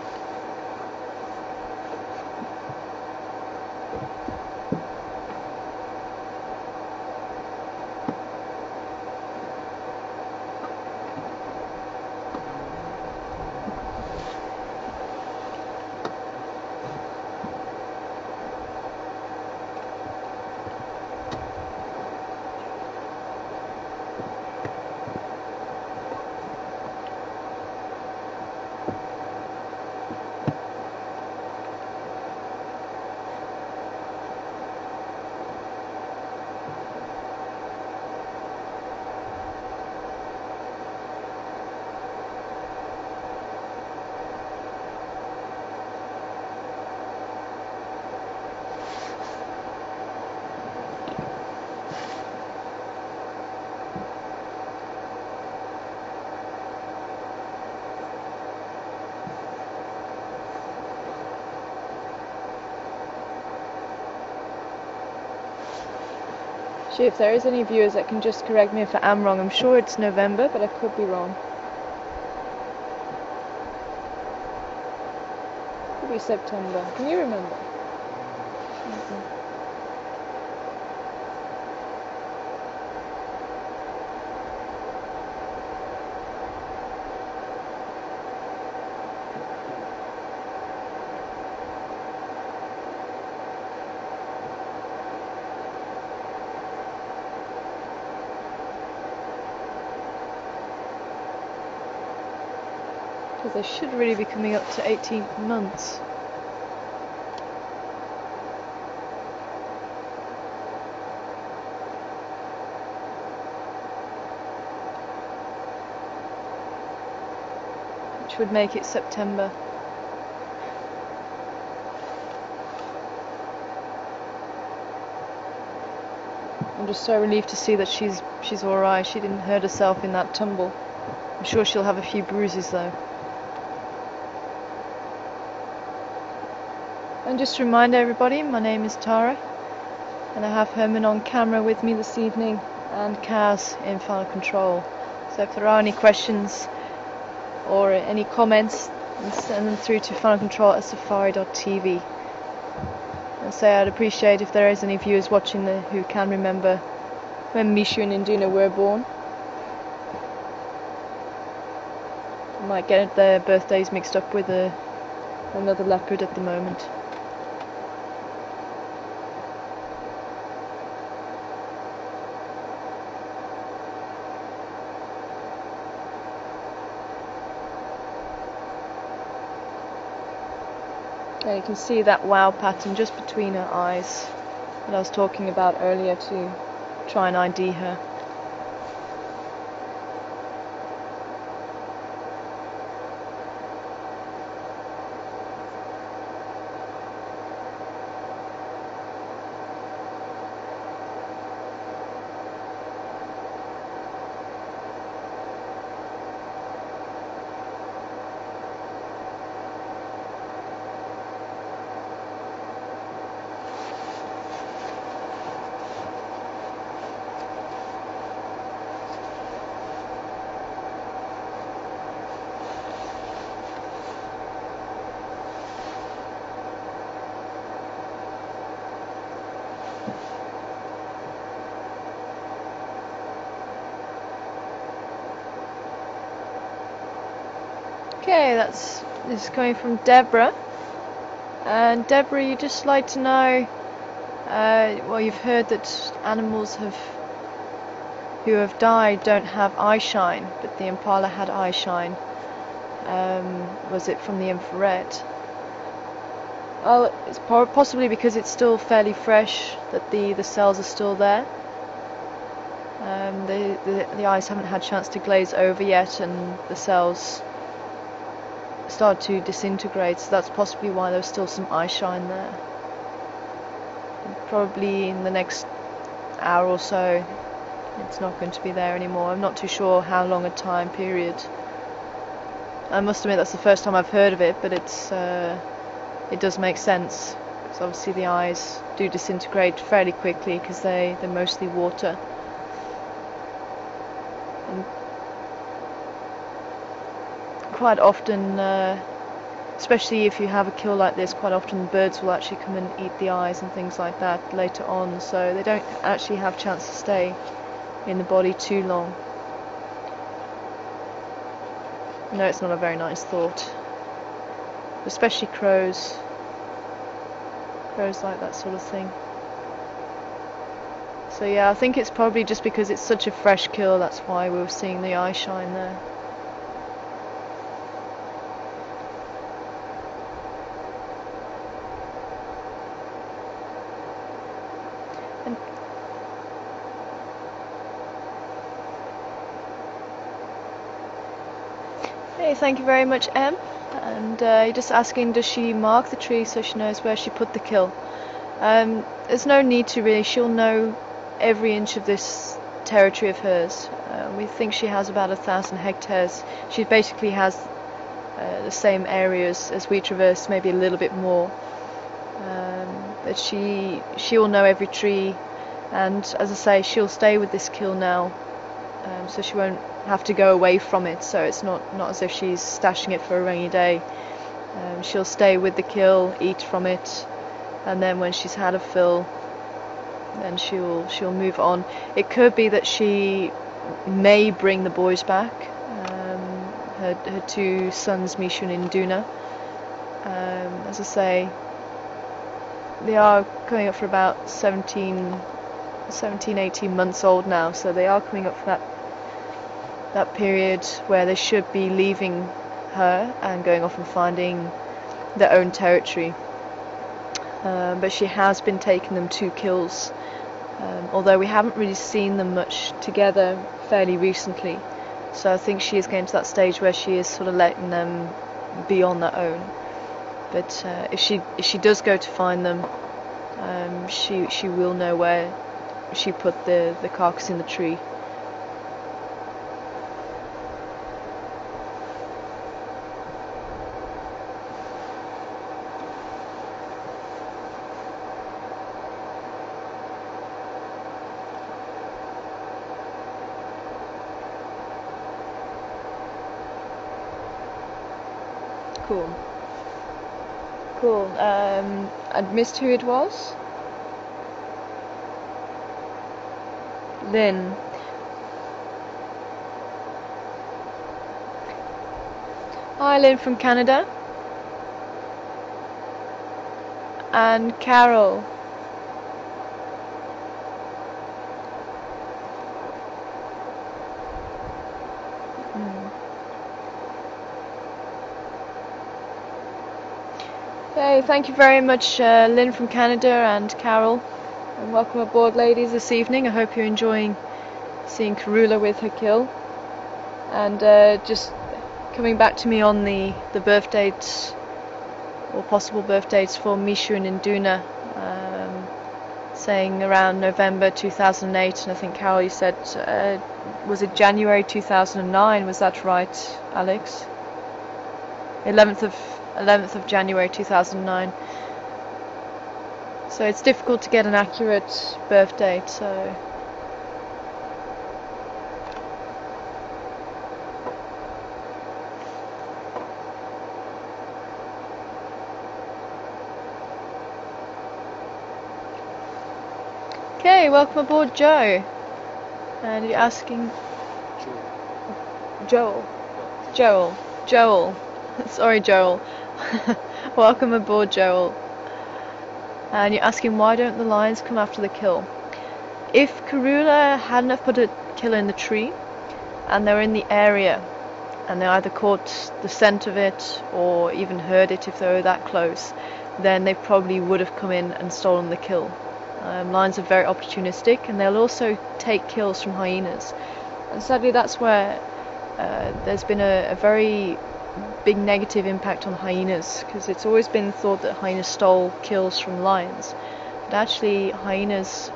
If there is any viewers that can just correct me if I am wrong, I'm sure it's November, but I could be wrong. be September. Can you remember? Because they should really be coming up to 18 months. Which would make it September. I'm just so relieved to see that she's alright. She didn't hurt herself in that tumble. I'm sure she'll have a few bruises though. And just to remind everybody, my name is Tara, and I have Herman on camera with me this evening, and Kaz in final control. So if there are any questions or any comments, send them through to finalcontrol@safari.tv. And so I'd appreciate if there is any viewers watching who can remember when Misha and Induna were born. I might get their birthdays mixed up with another leopard at the moment. And you can see that wow pattern just between her eyes that I was talking about earlier to try and ID her. Okay, this is coming from Deborah. And Deborah, you'd just like to know, well, you've heard that animals who have died don't have eye shine, but the impala had eye shine. Was it from the infrared? Well, it's possibly because it's still fairly fresh, that the cells are still there. The eyes haven't had a chance to glaze over yet, and the cells start to disintegrate, so that's possibly why there's still some eye shine there. And probably in the next hour or so it's not going to be there anymore. I'm not too sure how long a time period. I must admit that's the first time I've heard of it, but it does make sense, because obviously the eyes do disintegrate fairly quickly because they're mostly water. And quite often, especially if you have a kill like this, quite often birds will actually come and eat the eyes and things like that later on, so they don't actually have a chance to stay in the body too long. No, it's not a very nice thought, especially crows. Crows like that sort of thing. So yeah, I think it's probably just because it's such a fresh kill, that's why we were seeing the eye shine there. Hey, thank you very much, Em. And you're just asking, does she mark the tree so she knows where she put the kill? There's no need to really. She'll know every inch of this territory of hers. We think she has about 1,000 hectares. She basically has the same areas as we traverse, maybe a little bit more. But she will know every tree, and as I say, she'll stay with this kill now, so she won't have to go away from it. So it's not as if she's stashing it for a rainy day. She'll stay with the kill, eat from it, and then when she's had a fill, then she'll move on. It could be that she may bring the boys back, her two sons, Mishun and Duna. As I say, they are coming up for about 17, 18 months old now, so they are coming up for that period where they should be leaving her and going off and finding their own territory. But she has been taking them 2 kills, although we haven't really seen them much together fairly recently. So I think she is getting to that stage where she is sort of letting them be on their own. But if she does go to find them, she will know where she put the carcass in the tree. Cool. Cool. I'd missed who it was. Lynn. Hi, Lynn from Canada. And Carol. Okay, thank you very much, Lynn from Canada and Carol, and welcome aboard, ladies, this evening. I hope you're enjoying seeing Karula with her kill. And just coming back to me on the birth dates, or possible birth dates for Mishun and Duna, saying around November 2008, and I think, Carol, you said, was it January 2009, was that right, Alex? 11th of January 2009. So it's difficult to get an accurate birth date, so okay, welcome aboard, Joe. And you're asking Joel. Sorry, Joel. Welcome aboard, Joel. And you're asking, why don't the lions come after the kill? If Karula hadn't have put a kill in the tree, and they were in the area, and they either caught the scent of it or even heard it if they were that close, then they probably would have come in and stolen the kill. Lions are very opportunistic, and they'll also take kills from hyenas. And sadly, that's where there's been a very big negative impact on hyenas, because it's always been thought that hyenas stole kills from lions, but actually hyenas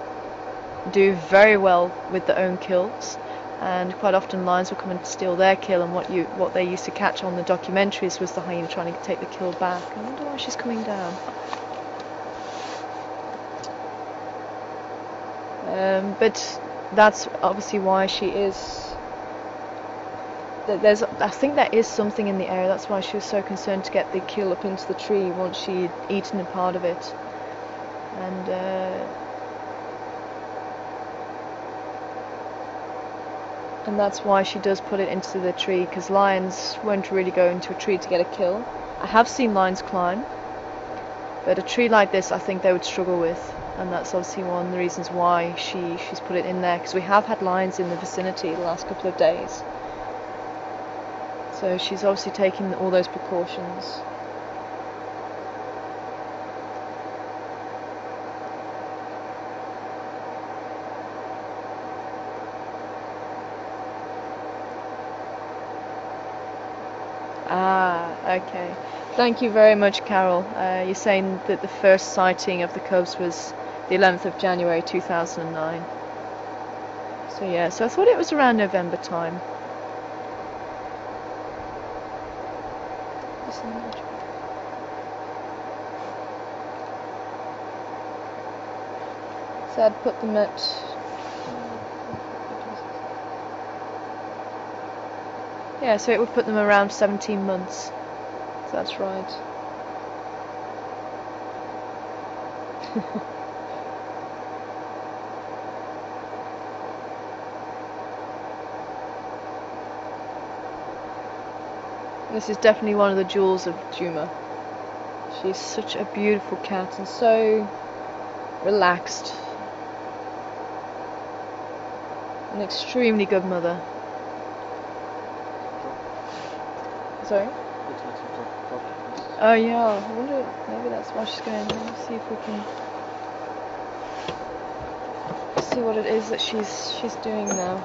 do very well with their own kills, and quite often lions will come and steal their kill, and what they used to catch on the documentaries was the hyena trying to take the kill back. I wonder why she's coming down. But that's obviously why she is. I think there is something in the area. That's why she was so concerned to get the kill up into the tree once she'd eaten a part of it. And that's why she does put it into the tree, because lions won't really go into a tree to get a kill. I have seen lions climb, but a tree like this I think they would struggle with, and that's obviously one of the reasons why she's put it in there, because we have had lions in the vicinity the last couple of days. So she's obviously taking all those precautions. Ah, okay. Thank you very much, Carol. You're saying that the first sighting of the cubs was the 11th of January 2009. So yeah, so I thought it was around November time. So I'd put them at so it would put them around 17 months. That's right. This is definitely one of the jewels of Juma. She's such a beautiful cat and so relaxed. An extremely good mother. Sorry? Oh yeah, I wonder, maybe that's why she's going. Let's see if we can see what it is that she's doing now.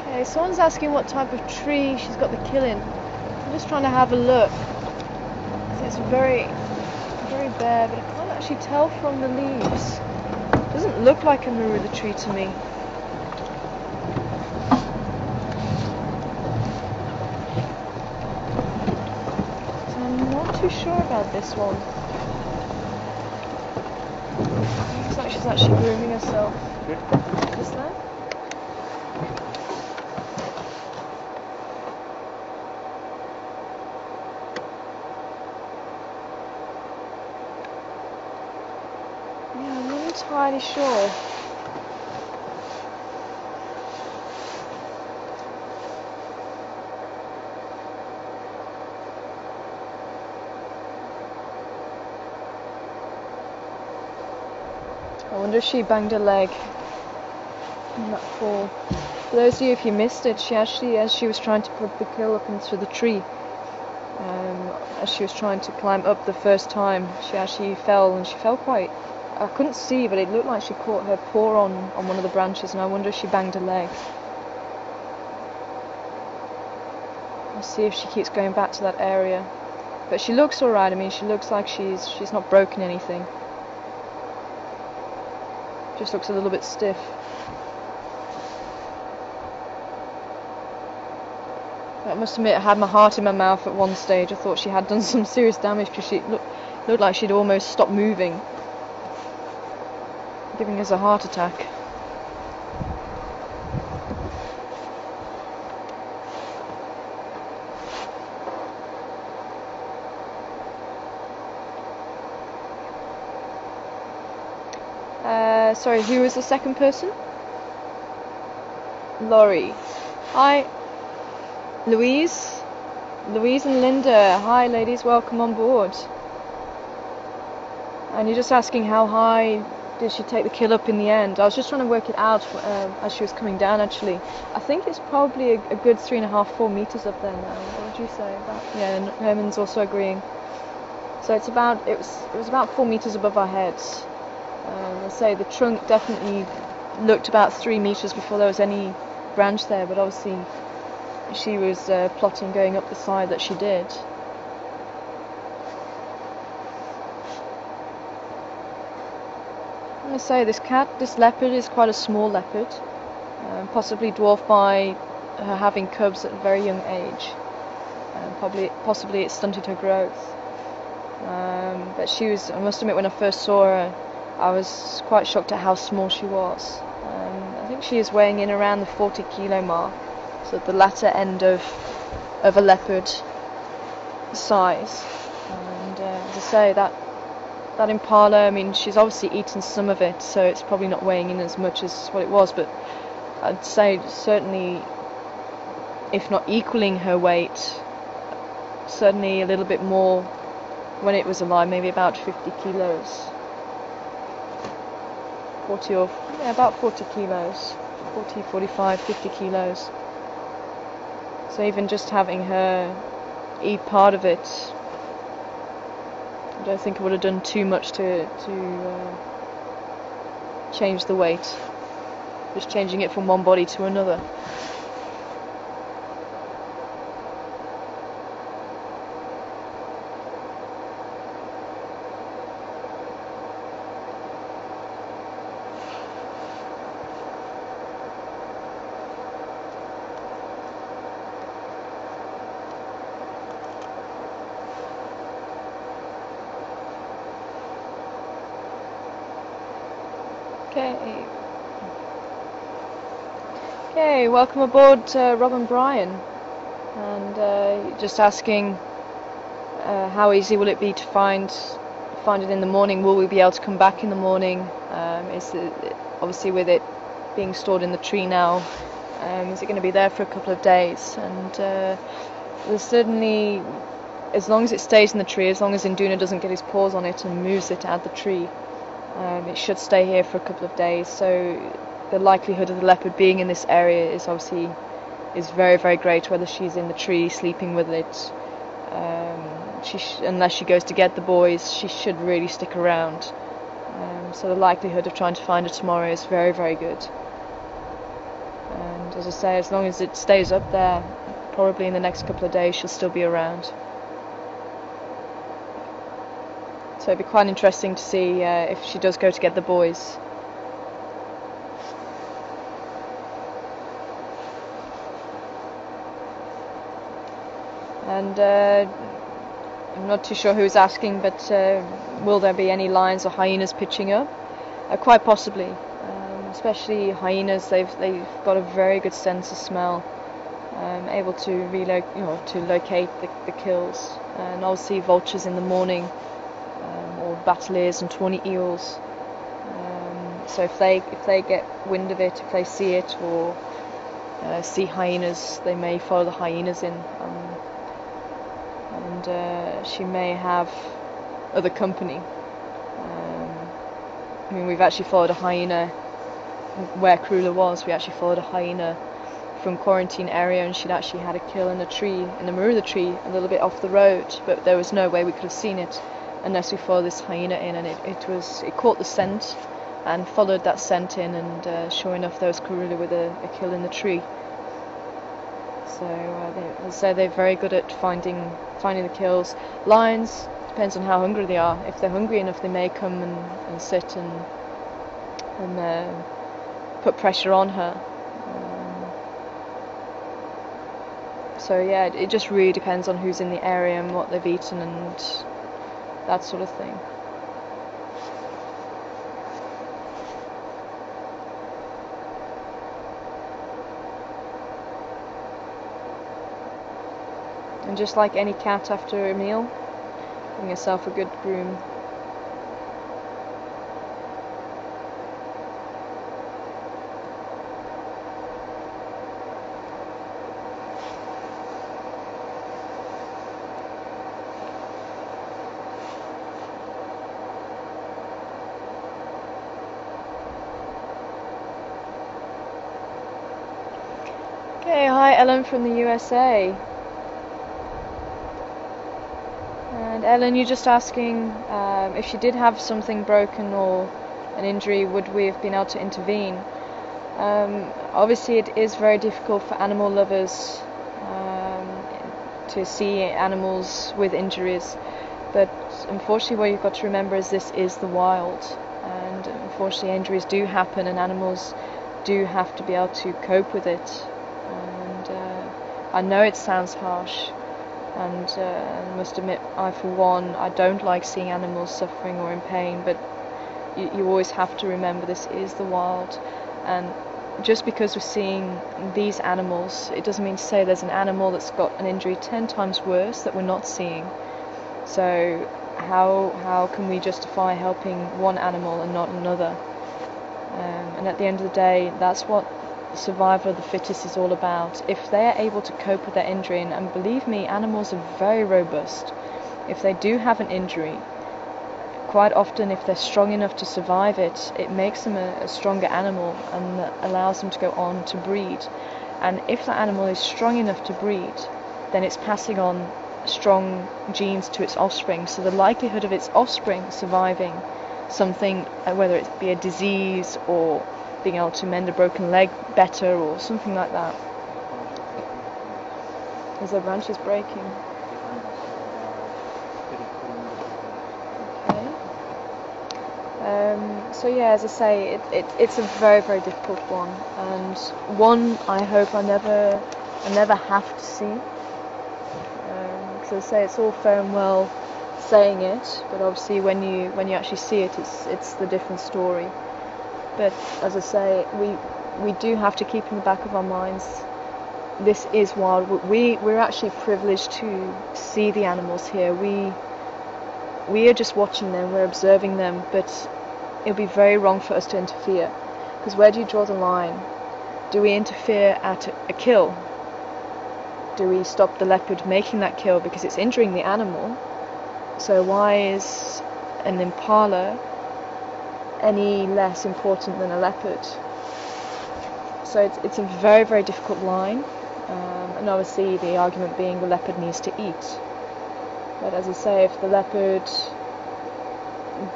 Okay, someone's asking what type of tree she's got the kill in. I'm just trying to have a look. It's very bare, but I can't actually tell from the leaves. It doesn't look like a Maruda tree to me. So I'm not too sure about this one. It looks like she's actually grooming herself. Is that? Yeah, I'm not entirely sure. I wonder if she banged her leg in that fall. For those of you if you missed it, she actually, as she was trying to put the kill up into the tree, as she was trying to climb up the first time, she actually fell, and she fell quite, I couldn't see, but it looked like she caught her paw on one of the branches, and I wonder if she banged her leg. I'll see if she keeps going back to that area. But she looks alright. I mean, she looks like she's not broken anything. Just looks a little bit stiff. I must admit, I had my heart in my mouth at one stage. I thought she had done some serious damage because she looked like she'd almost stopped moving, giving us a heart attack. Sorry, who was the second person? Laurie. Hi. Louise and Linda. Hi ladies, welcome on board. And you're just asking how high did she take the kill up in the end? I was just trying to work it out as she was coming down actually. I think it's probably a good 3.5-4 meters up there now. What would you say? Yeah, and Herman's also agreeing. So it was about 4 meters above our heads. I say the trunk definitely looked about 3 meters before there was any branch there, but obviously she was plotting going up the side that she did. I say this leopard is quite a small leopard, possibly dwarfed by her having cubs at a very young age. Possibly it stunted her growth. But she was, I must admit, when I first saw her, I was quite shocked at how small she was. I think she is weighing in around the 40 kilo mark, so at the latter end of a leopard size. And as I say, that impala, I mean, she's obviously eaten some of it, so it's probably not weighing in as much as what it was, but I'd say certainly, if not equaling her weight, certainly a little bit more when it was alive, maybe about 50 kilos. 40 or, yeah, about 40 kilos. 40, 45, 50 kilos. So even just having her eat part of it, I don't think it would have done too much to change the weight. Just changing it from one body to another. Okay. Okay, welcome aboard, Rob and Brian. And just asking, how easy will it be to find it in the morning? Will we be able to come back in the morning? Obviously with it being stored in the tree now, is it going to be there for a couple of days? And there's certainly, as long as it stays in the tree, as long as Induna doesn't get his paws on it and moves it out the tree, it should stay here for a couple of days. So the likelihood of the leopard being in this area is very, very great, whether she's in the tree sleeping with it. Unless she goes to get the boys, she should really stick around. So the likelihood of trying to find her tomorrow is very, very good. And as I say, as long as it stays up there, probably in the next couple of days she'll still be around. So it'd be quite interesting to see if she does go to get the boys. And I'm not too sure who's asking, but will there be any lions or hyenas pitching up? Quite possibly, especially hyenas. They've got a very good sense of smell, able to locate the kills. And obviously vultures in the morning, or battaliers and tawny eels. So if they get wind of it, if they see it or see hyenas, they may follow the hyenas in. And she may have other company. I mean, we've actually followed a hyena where Krula was. We actually followed a hyena from quarantine area, and she'd actually had a kill in a tree, in the marula tree, a little bit off the road. But there was no way we could have seen it unless we followed this hyena in, and it caught the scent and followed that scent in, and sure enough, there was Krula with a kill in the tree. So they're very good at finding the kills. Lions, depends on how hungry they are. If they're hungry enough, they may come and sit and put pressure on her. So yeah, it just really depends on who's in the area and what they've eaten and that sort of thing. And just like any cat after a meal, giving yourself a good groom. Okay, hi Ellen from the USA. And Ellen, you're just asking if she did have something broken or an injury, would we have been able to intervene? Obviously it is very difficult for animal lovers to see animals with injuries, but unfortunately what you've got to remember is this is the wild, and unfortunately injuries do happen and animals do have to be able to cope with it. And I know it sounds harsh, and I must admit, I for one, I don't like seeing animals suffering or in pain, but you always have to remember this is the wild, and just because we're seeing these animals, it doesn't mean to say there's an animal that's got an injury 10 times worse that we're not seeing. So how can we justify helping one animal and not another? And at the end of the day, that's what survival of the fittest is all about. If they are able to cope with their injury, and believe me, animals are very robust. If they do have an injury, quite often if they're strong enough to survive it, it makes them a stronger animal and allows them to go on to breed. And if that animal is strong enough to breed, then it's passing on strong genes to its offspring. So the likelihood of its offspring surviving something, whether it be a disease or being able to mend a broken leg better or something like that. As their branches breaking. Okay. So yeah, as I say, it's a very, very difficult one, and one I hope I never have to see. Because as I say, it's all fair and well saying it, but obviously when you actually see it, it's the different story. But as I say, we do have to keep in the back of our minds, this is wild. We're actually privileged to see the animals here. We are just watching them, we're observing them, but it would be very wrong for us to interfere. Because where do you draw the line? Do we interfere at a kill? Do we stop the leopard making that kill because it's injuring the animal? So why is an impala any less important than a leopard? So it's a very, very difficult line. And obviously the argument being the leopard needs to eat. But as I say, if the leopard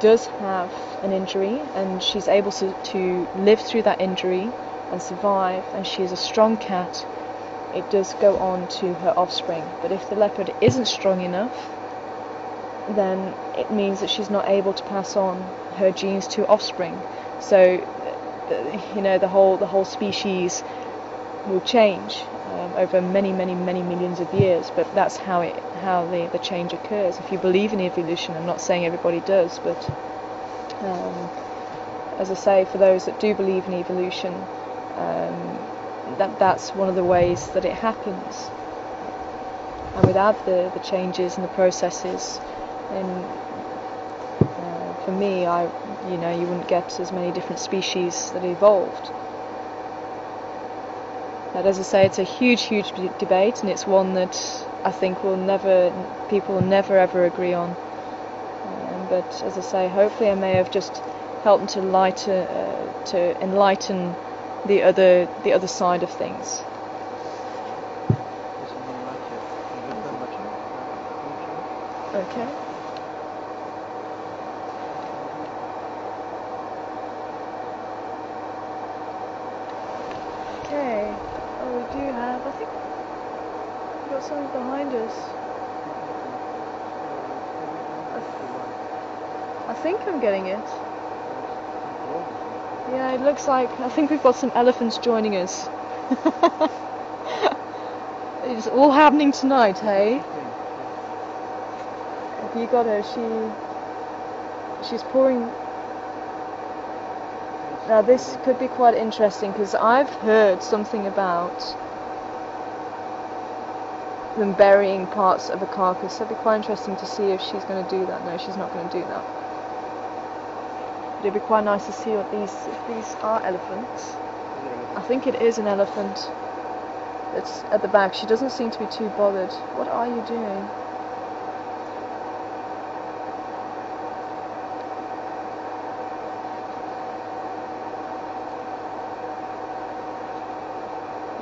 does have an injury and she's able to live through that injury and survive, and she's a strong cat, it does go on to her offspring. But if the leopard isn't strong enough, then it means that she's not able to pass on her genes to offspring. So, you know, the whole species will change over many millions of years. But that's how the change occurs. If you believe in evolution, I'm not saying everybody does, but as I say, for those that do believe in evolution, that's one of the ways that it happens. And without the changes and the processes, then for me, you wouldn't get as many different species that evolved. But as I say, it's a huge debate, and it's one that I think people will never ever agree on. But as I say, hopefully I may have just helped to enlighten the other side of things. Okay. Okay. Oh, we do have. I think we've got something behind us. I think I'm getting it. Yeah, it looks like. I think we've got some elephants joining us. It's all happening tonight, hey? Have you got her? She's pouring. Now this could be quite interesting because I've heard something about them burying parts of a carcass. So it'd be quite interesting to see if she's going to do that. No, she's not going to do that. But it'd be quite nice to see what if these are elephants. I think it is an elephant. It's at the back. She doesn't seem to be too bothered. What are you doing?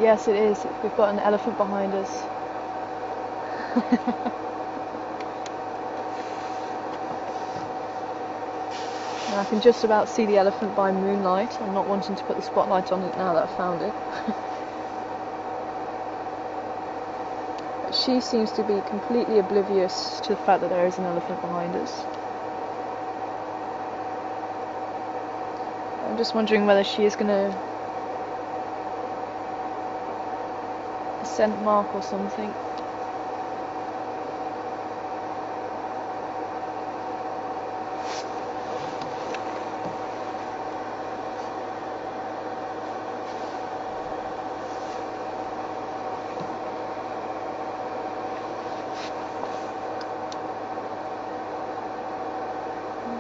Yes, it is. We've got an elephant behind us. Now I can just about see the elephant by moonlight. I'm not wanting to put the spotlight on it now that I've found it. She seems to be completely oblivious to the fact that there is an elephant behind us. I'm just wondering whether she is going to scent mark or something.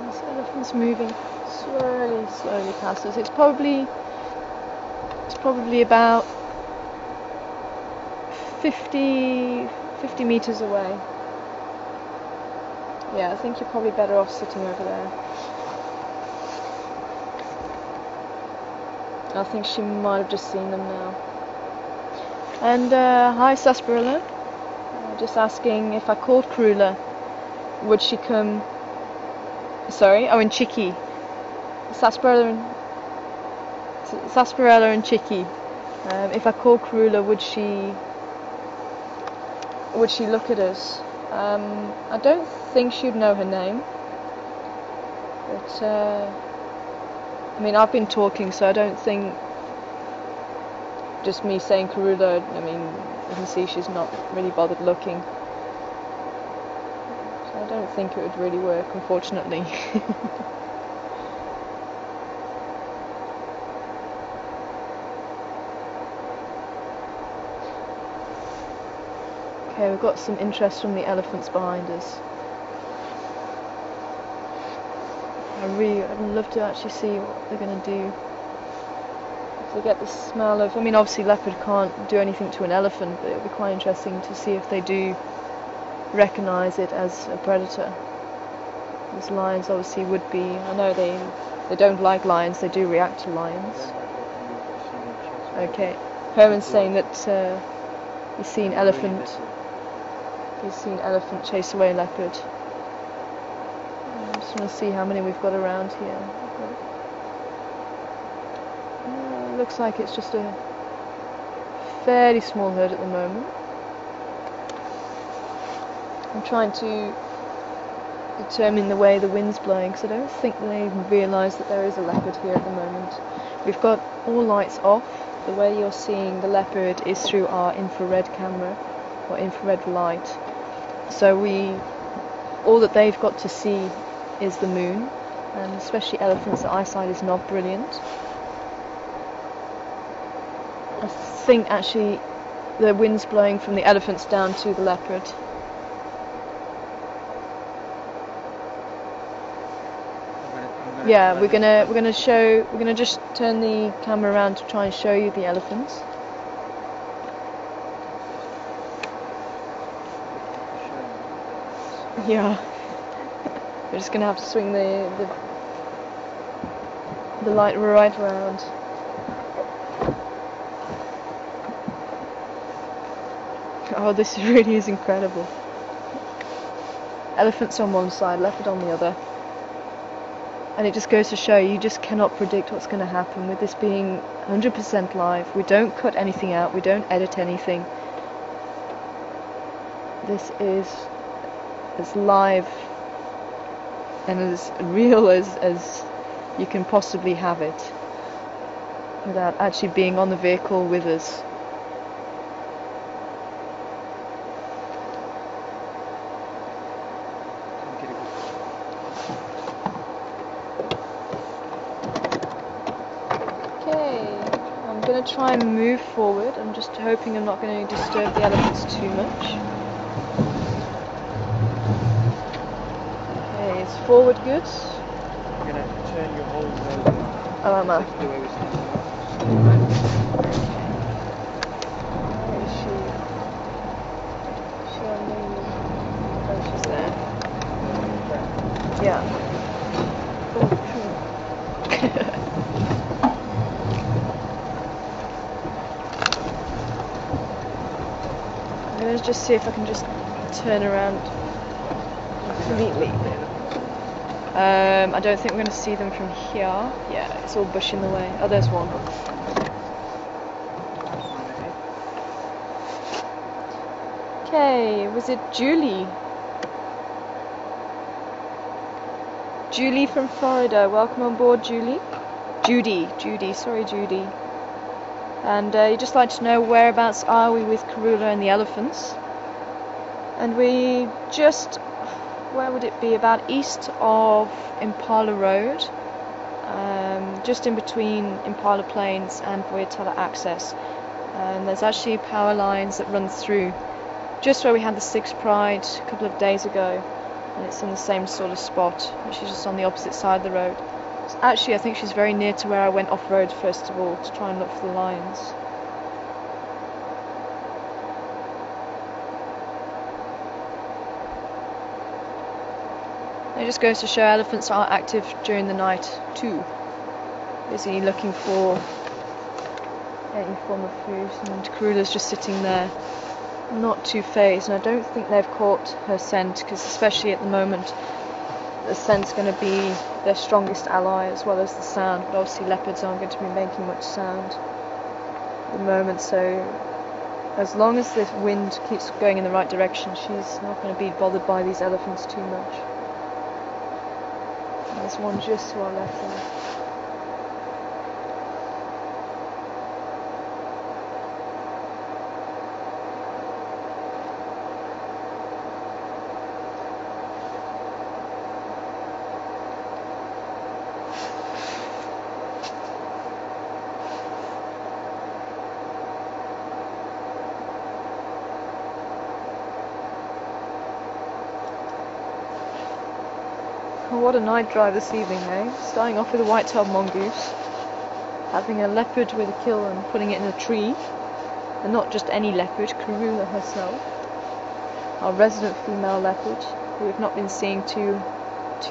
This elephant's moving slowly past us. It's probably about 50 meters away. Yeah, I think you're probably better off sitting over there. I think she might have just seen them now. And hi Sarsaparilla. Just asking if I called Karula, would she come? Sorry, oh, and Chicky. Sarsaparilla and Chicky. If I called Karula, would she look at us? I don't think she'd know her name. But I mean, I've been talking, so I don't think just me saying Karula, I mean, you can see she's not really bothered looking. So I don't think it would really work, unfortunately. Okay, we've got some interest from the elephants behind us. I'd love to actually see what they're going to do. If they get the smell of, I mean, obviously leopard can't do anything to an elephant, but it'll be quite interesting to see if they do recognise it as a predator. These lions obviously would be, I know they don't like lions, they do react to lions. Okay, Herman's saying that he's seen elephant chase away leopard. I just want to see how many we've got around here. Looks like it's just a fairly small herd at the moment. I'm trying to determine the way the wind's blowing because I don't think they even realise that there is a leopard here at the moment. We've got all lights off. The way you're seeing the leopard is through our infrared camera or infrared light. So all that they've got to see is the moon, and especially elephants, the eyesight is not brilliant. I think actually the wind's blowing from the elephants down to the leopard. Yeah, we're gonna just turn the camera around to try and show you the elephants. Yeah, we're just gonna have to swing the light right around. Oh, this really is incredible. Elephants on one side, leopard on the other. And it just goes to show you just cannot predict what's going to happen with this being 100% live. We don't cut anything out, we don't edit anything. This is as live and as real as you can possibly have it without actually being on the vehicle with us. I'm going to try and move forward. I'm just hoping I'm not going to disturb the elephants too much. Okay, is forward good? You're going to turn your whole nose around. Oh, am I? The way we're standing. Where is she? Is she on me? Oh, she's there. Yeah. I'm going to just see if I can just turn around completely. I don't think we're going to see them from here. Yeah, it's all bush in the way. Oh, there's one. Okay, was it Julie? Julie from Florida. Welcome on board, Julie. Judy, sorry, Judy. And you'd just like to know whereabouts are we with Karula and the elephants. And we just, where would it be? About east of Impala Road, just in between Impala Plains and Voyatella Access. And there's actually power lines that run through just where we had the Six Pride a couple of days ago, and it's in the same sort of spot, which is just on the opposite side of the road. Actually, I think she's very near to where I went off-road first of all to try and look for the lions. It just goes to show elephants are active during the night too, busy looking for any form of food, and Karula's just sitting there, not too phased, and I don't think they've caught her scent, because especially at the moment the scent's going to be their strongest ally as well as the sound, but obviously leopards aren't going to be making much sound at the moment, so as long as the wind keeps going in the right direction, she's not going to be bothered by these elephants too much. And there's one just to our left there. What a night drive this evening, eh? Starting off with a white-tailed mongoose, having a leopard with a kill and putting it in a tree, and not just any leopard, Karula herself, our resident female leopard, who we've not been seeing too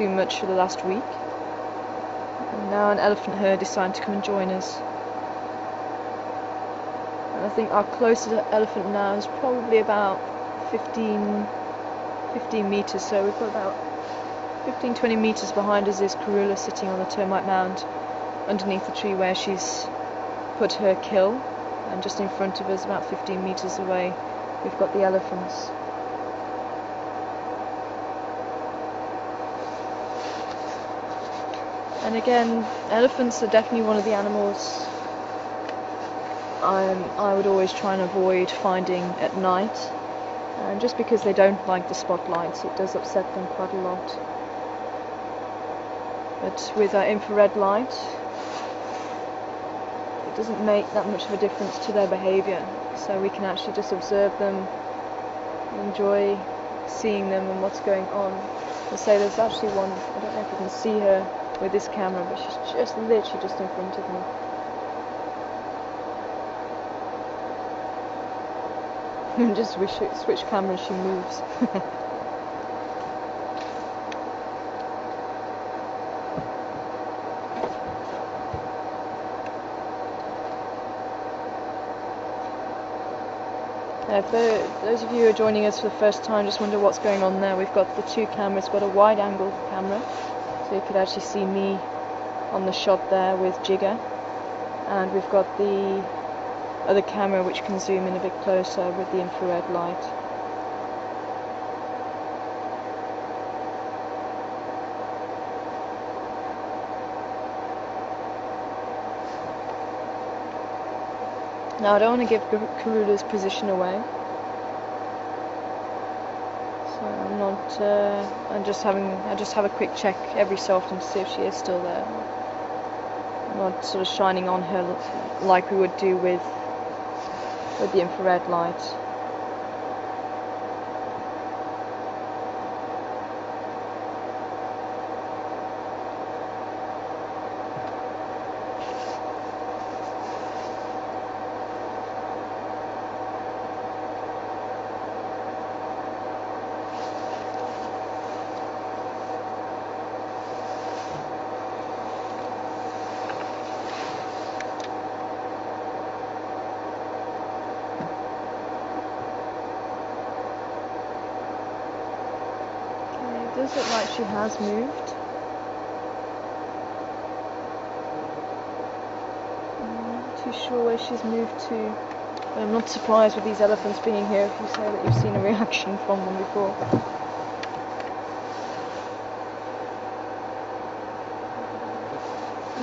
much for the last week. And now an elephant herd decided to come and join us. And I think our closest elephant now is probably about 15 meters, so we've got about 15-20 meters behind us is Karula sitting on the termite mound underneath the tree where she's put her kill, and just in front of us, about 15 meters away, we've got the elephants. And again, elephants are definitely one of the animals I would always try and avoid finding at night, just because they don't like the spotlights. It does upset them quite a lot. But with our infrared light, it doesn't make that much of a difference to their behaviour, so we can actually just observe them, enjoy seeing them and what's going on. I'll say there's actually one, I don't know if you can see her with this camera, but she's just literally just in front of me. And just switch cameras, she moves. For those of you who are joining us for the first time, just wonder what's going on there. We've got the two cameras. We've got a wide angle camera, so you could actually see me on the shot there with Jigger, and we've got the other camera which can zoom in a bit closer with the infrared light. Now I don't want to give Karula's position away, so I'm not. I just have a quick check every so often to see if she is still there. I'm not sort of shining on her like we would do with the infrared light. It does look like she has moved. I'm not too sure where she's moved to, but I'm not surprised with these elephants being here if you say that you've seen a reaction from them before.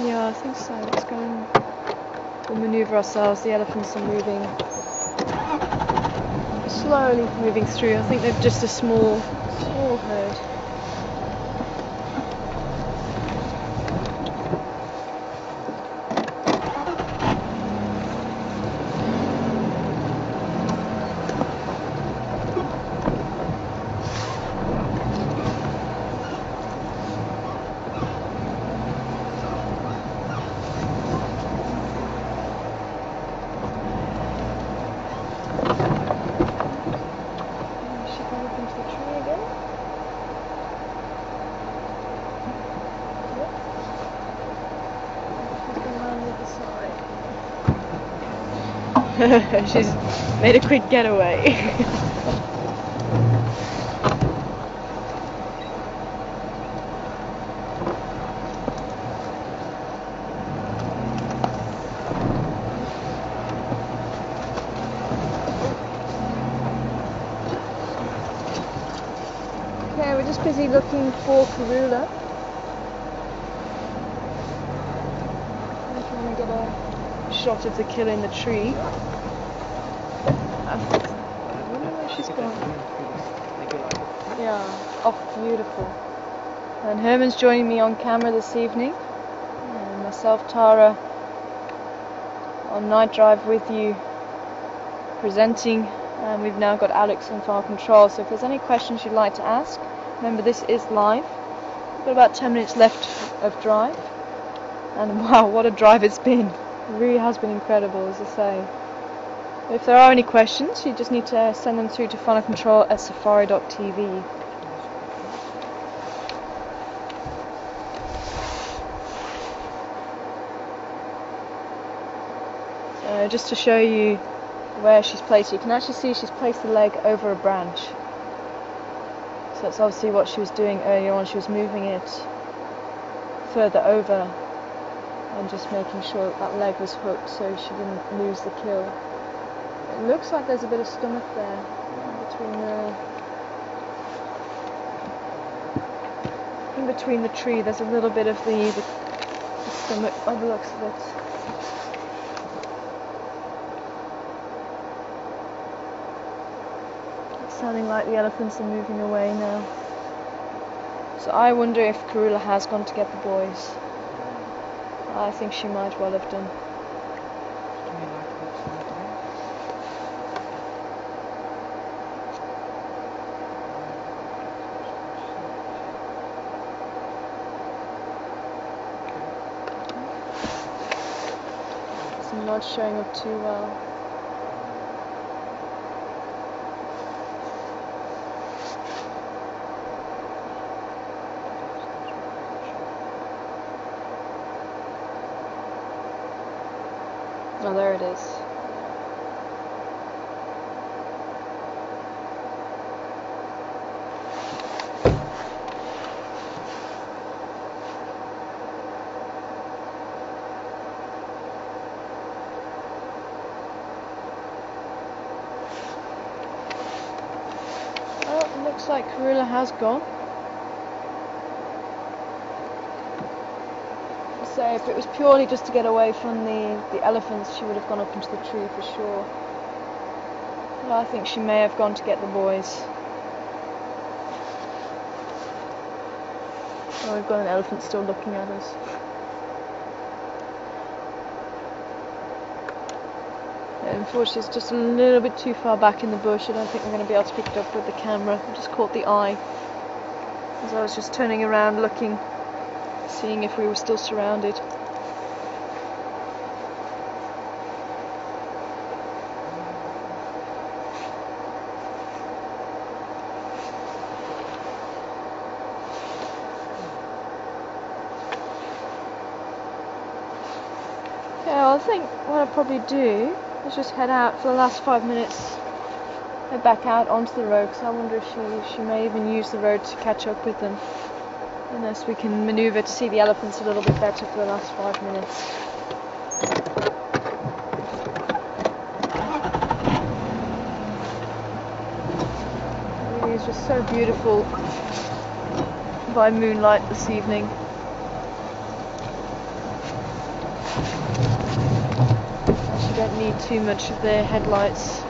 Yeah, I think so. Let's go and we'll manoeuvre ourselves. The elephants are moving, slowly moving through. I think they're just a small herd. She's made a quick getaway. Okay, we're just busy looking for Karula. I'm trying to get a shot of the kill in the tree. I wonder where she's gone. Yeah, oh, beautiful. And Herman's joining me on camera this evening. And myself, Tara, on night drive with you, presenting. And we've now got Alex in file control. So if there's any questions you'd like to ask, remember this is live. Got about 10 minutes left of drive, and wow, what a drive it's been. It really has been incredible, as I say. If there are any questions, you just need to send them through to funnelcontrol@safari.tv. So just to show you where she's placed, you can actually see she's placed the leg over a branch. So that's obviously what she was doing earlier on. She was moving it further over and just making sure that leg was hooked so she didn't lose the kill. It looks like there's a bit of stomach there in between the tree. There's a little bit of the stomach by the looks of it. It's sounding like the elephants are moving away now. So I wonder if Karula has gone to get the boys. I think she might well have done. I'm not showing up too well. Oh, there it is. Well, it looks like Karula has gone. So if it was purely just to get away from the elephants, she would have gone up into the tree for sure. But I think she may have gone to get the boys. Oh, we've got an elephant still looking at us. Unfortunately, it's just a little bit too far back in the bush. I don't think we're going to be able to pick it up with the camera. I just caught the eye as I was just turning around looking, seeing if we were still surrounded. Okay, well, I think what I'll probably do is just head out for the last 5 minutes, head back out onto the road, because I wonder if she may even use the road to catch up with them. Unless we can manoeuvre to see the elephants a little bit better for the last 5 minutes. It really is just so beautiful by moonlight this evening. Actually don't need too much of their headlights.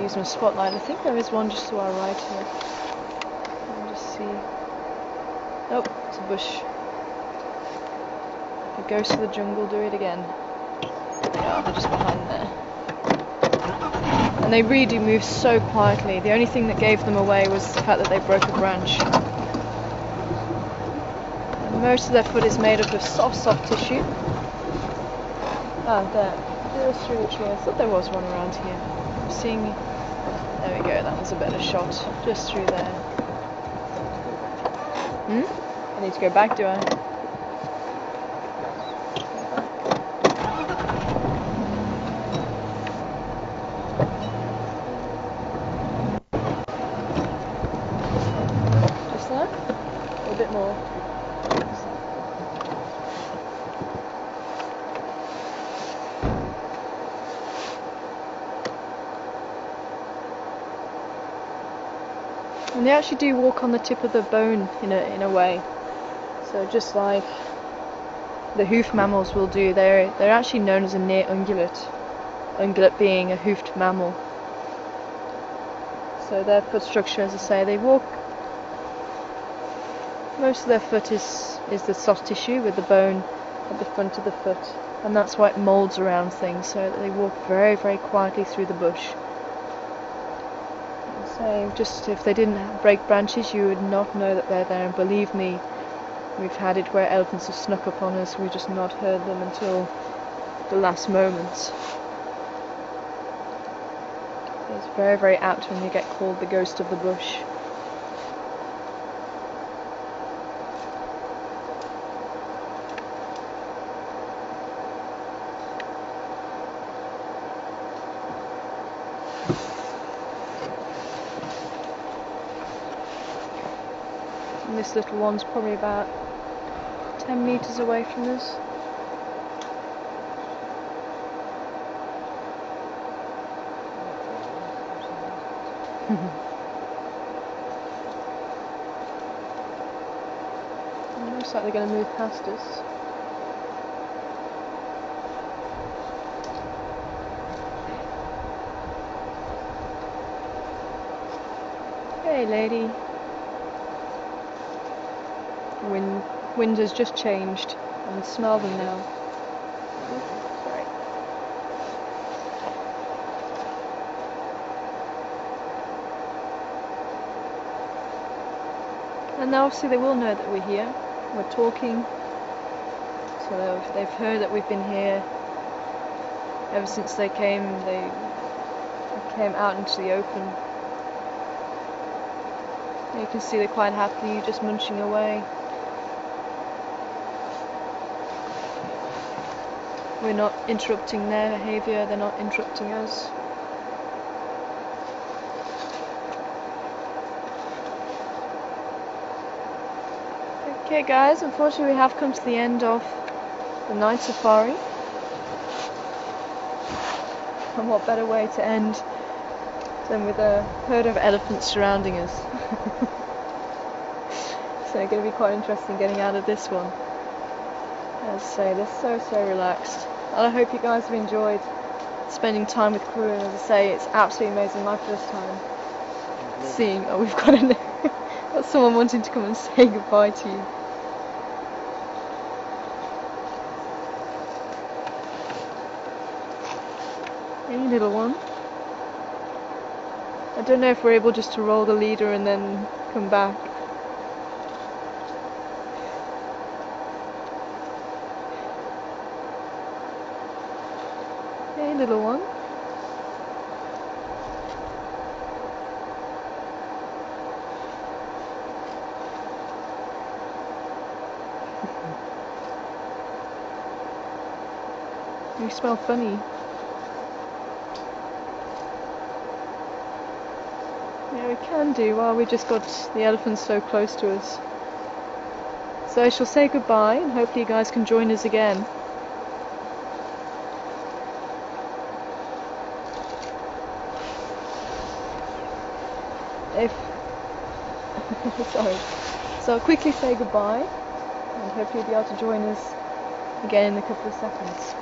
Use my spotlight. I think there is one just to our right here. Let me just see. Nope, it's a bush. The ghost of the jungle do it again. Yeah, they're just behind there. And they really do move so quietly. The only thing that gave them away was the fact that they broke a branch. And most of their foot is made up of soft tissue. Ah, there. Just through the tree. I thought there was one around here. I'm seeing. There we go, that was a better shot. Just through there. I need to go back, do I? Just there? Or a bit more? And they actually do walk on the tip of the bone in a way. So just like the hoof mammals will do, they're actually known as a near ungulate. Ungulate being a hoofed mammal. So their foot structure, as I say, they walk. Most of their foot is the soft tissue with the bone at the front of the foot, and that's why it moulds around things, so that they walk very, very quietly through the bush. So just if they didn't break branches, you would not know that they're there, and believe me, we've had it where elephants have snuck up on us, we've just not heard them until the last moment. It's very, very apt when you get called the ghost of the bush. And this little one's probably about 10 meters away from us. It looks like they're going to move past us. Hey lady. Wind has just changed. I can smell them now. Sorry. And now obviously they will know that we're here. We're talking. So they've heard that we've been here ever since they came out into the open. You can see they're quite happy, just munching away. We're not interrupting their behaviour, they're not interrupting us. Okay guys, unfortunately we have come to the end of the night safari. And what better way to end than with a herd of elephants surrounding us. So it's going to be quite interesting getting out of this one. As I say, they're so relaxed. And I hope you guys have enjoyed spending time with Crew, and as I say, it's absolutely amazing. My first time seeing, oh, we've got someone wanting to come and say goodbye to you. Hey little one. I don't know if we're able just to roll the leader and then come back. Hey little one. You smell funny. Yeah, we can do while we just got the elephants so close to us. So I shall say goodbye and hopefully you guys can join us again. Sorry. So I'll quickly say goodbye and hopefully you'll be able to join us again in a couple of seconds.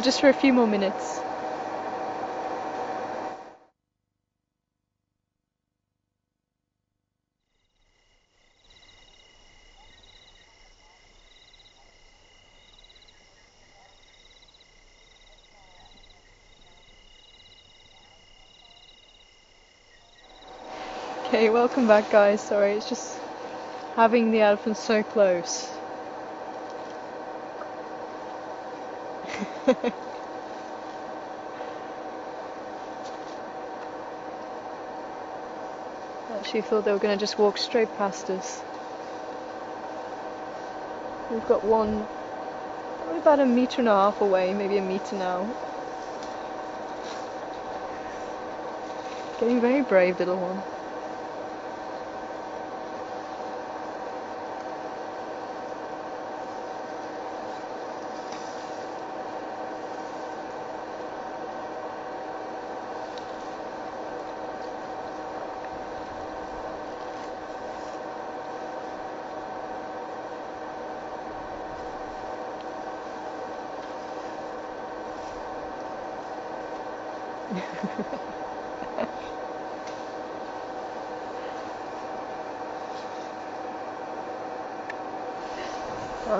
Just for a few more minutes. Okay, welcome back guys. Sorry, it's just having the elephants so close. I actually thought they were going to just walk straight past us. We've got one probably about 1.5 meters away, maybe 1 meter now. Getting very brave, little one.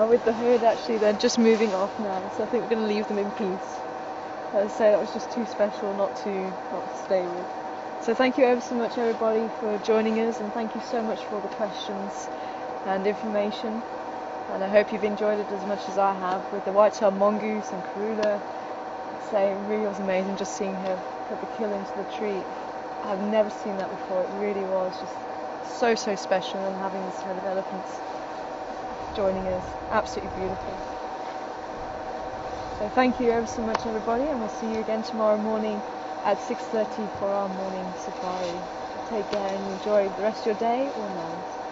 With the herd, actually, they're just moving off now, so I think we're going to leave them in peace. As I say, that was just too special not to stay with. So thank you ever so much, everybody, for joining us, and thank you so much for all the questions and information. And I hope you've enjoyed it as much as I have with the white-tailed mongoose and Karula. Say it really was amazing just seeing her put the kill into the tree. I've never seen that before. It really was just so special, and having this herd of elephants joining us, absolutely beautiful. So thank you ever so much, everybody, and we'll see you again tomorrow morning at 6:30 for our morning safari. Take care and enjoy the rest of your day or night.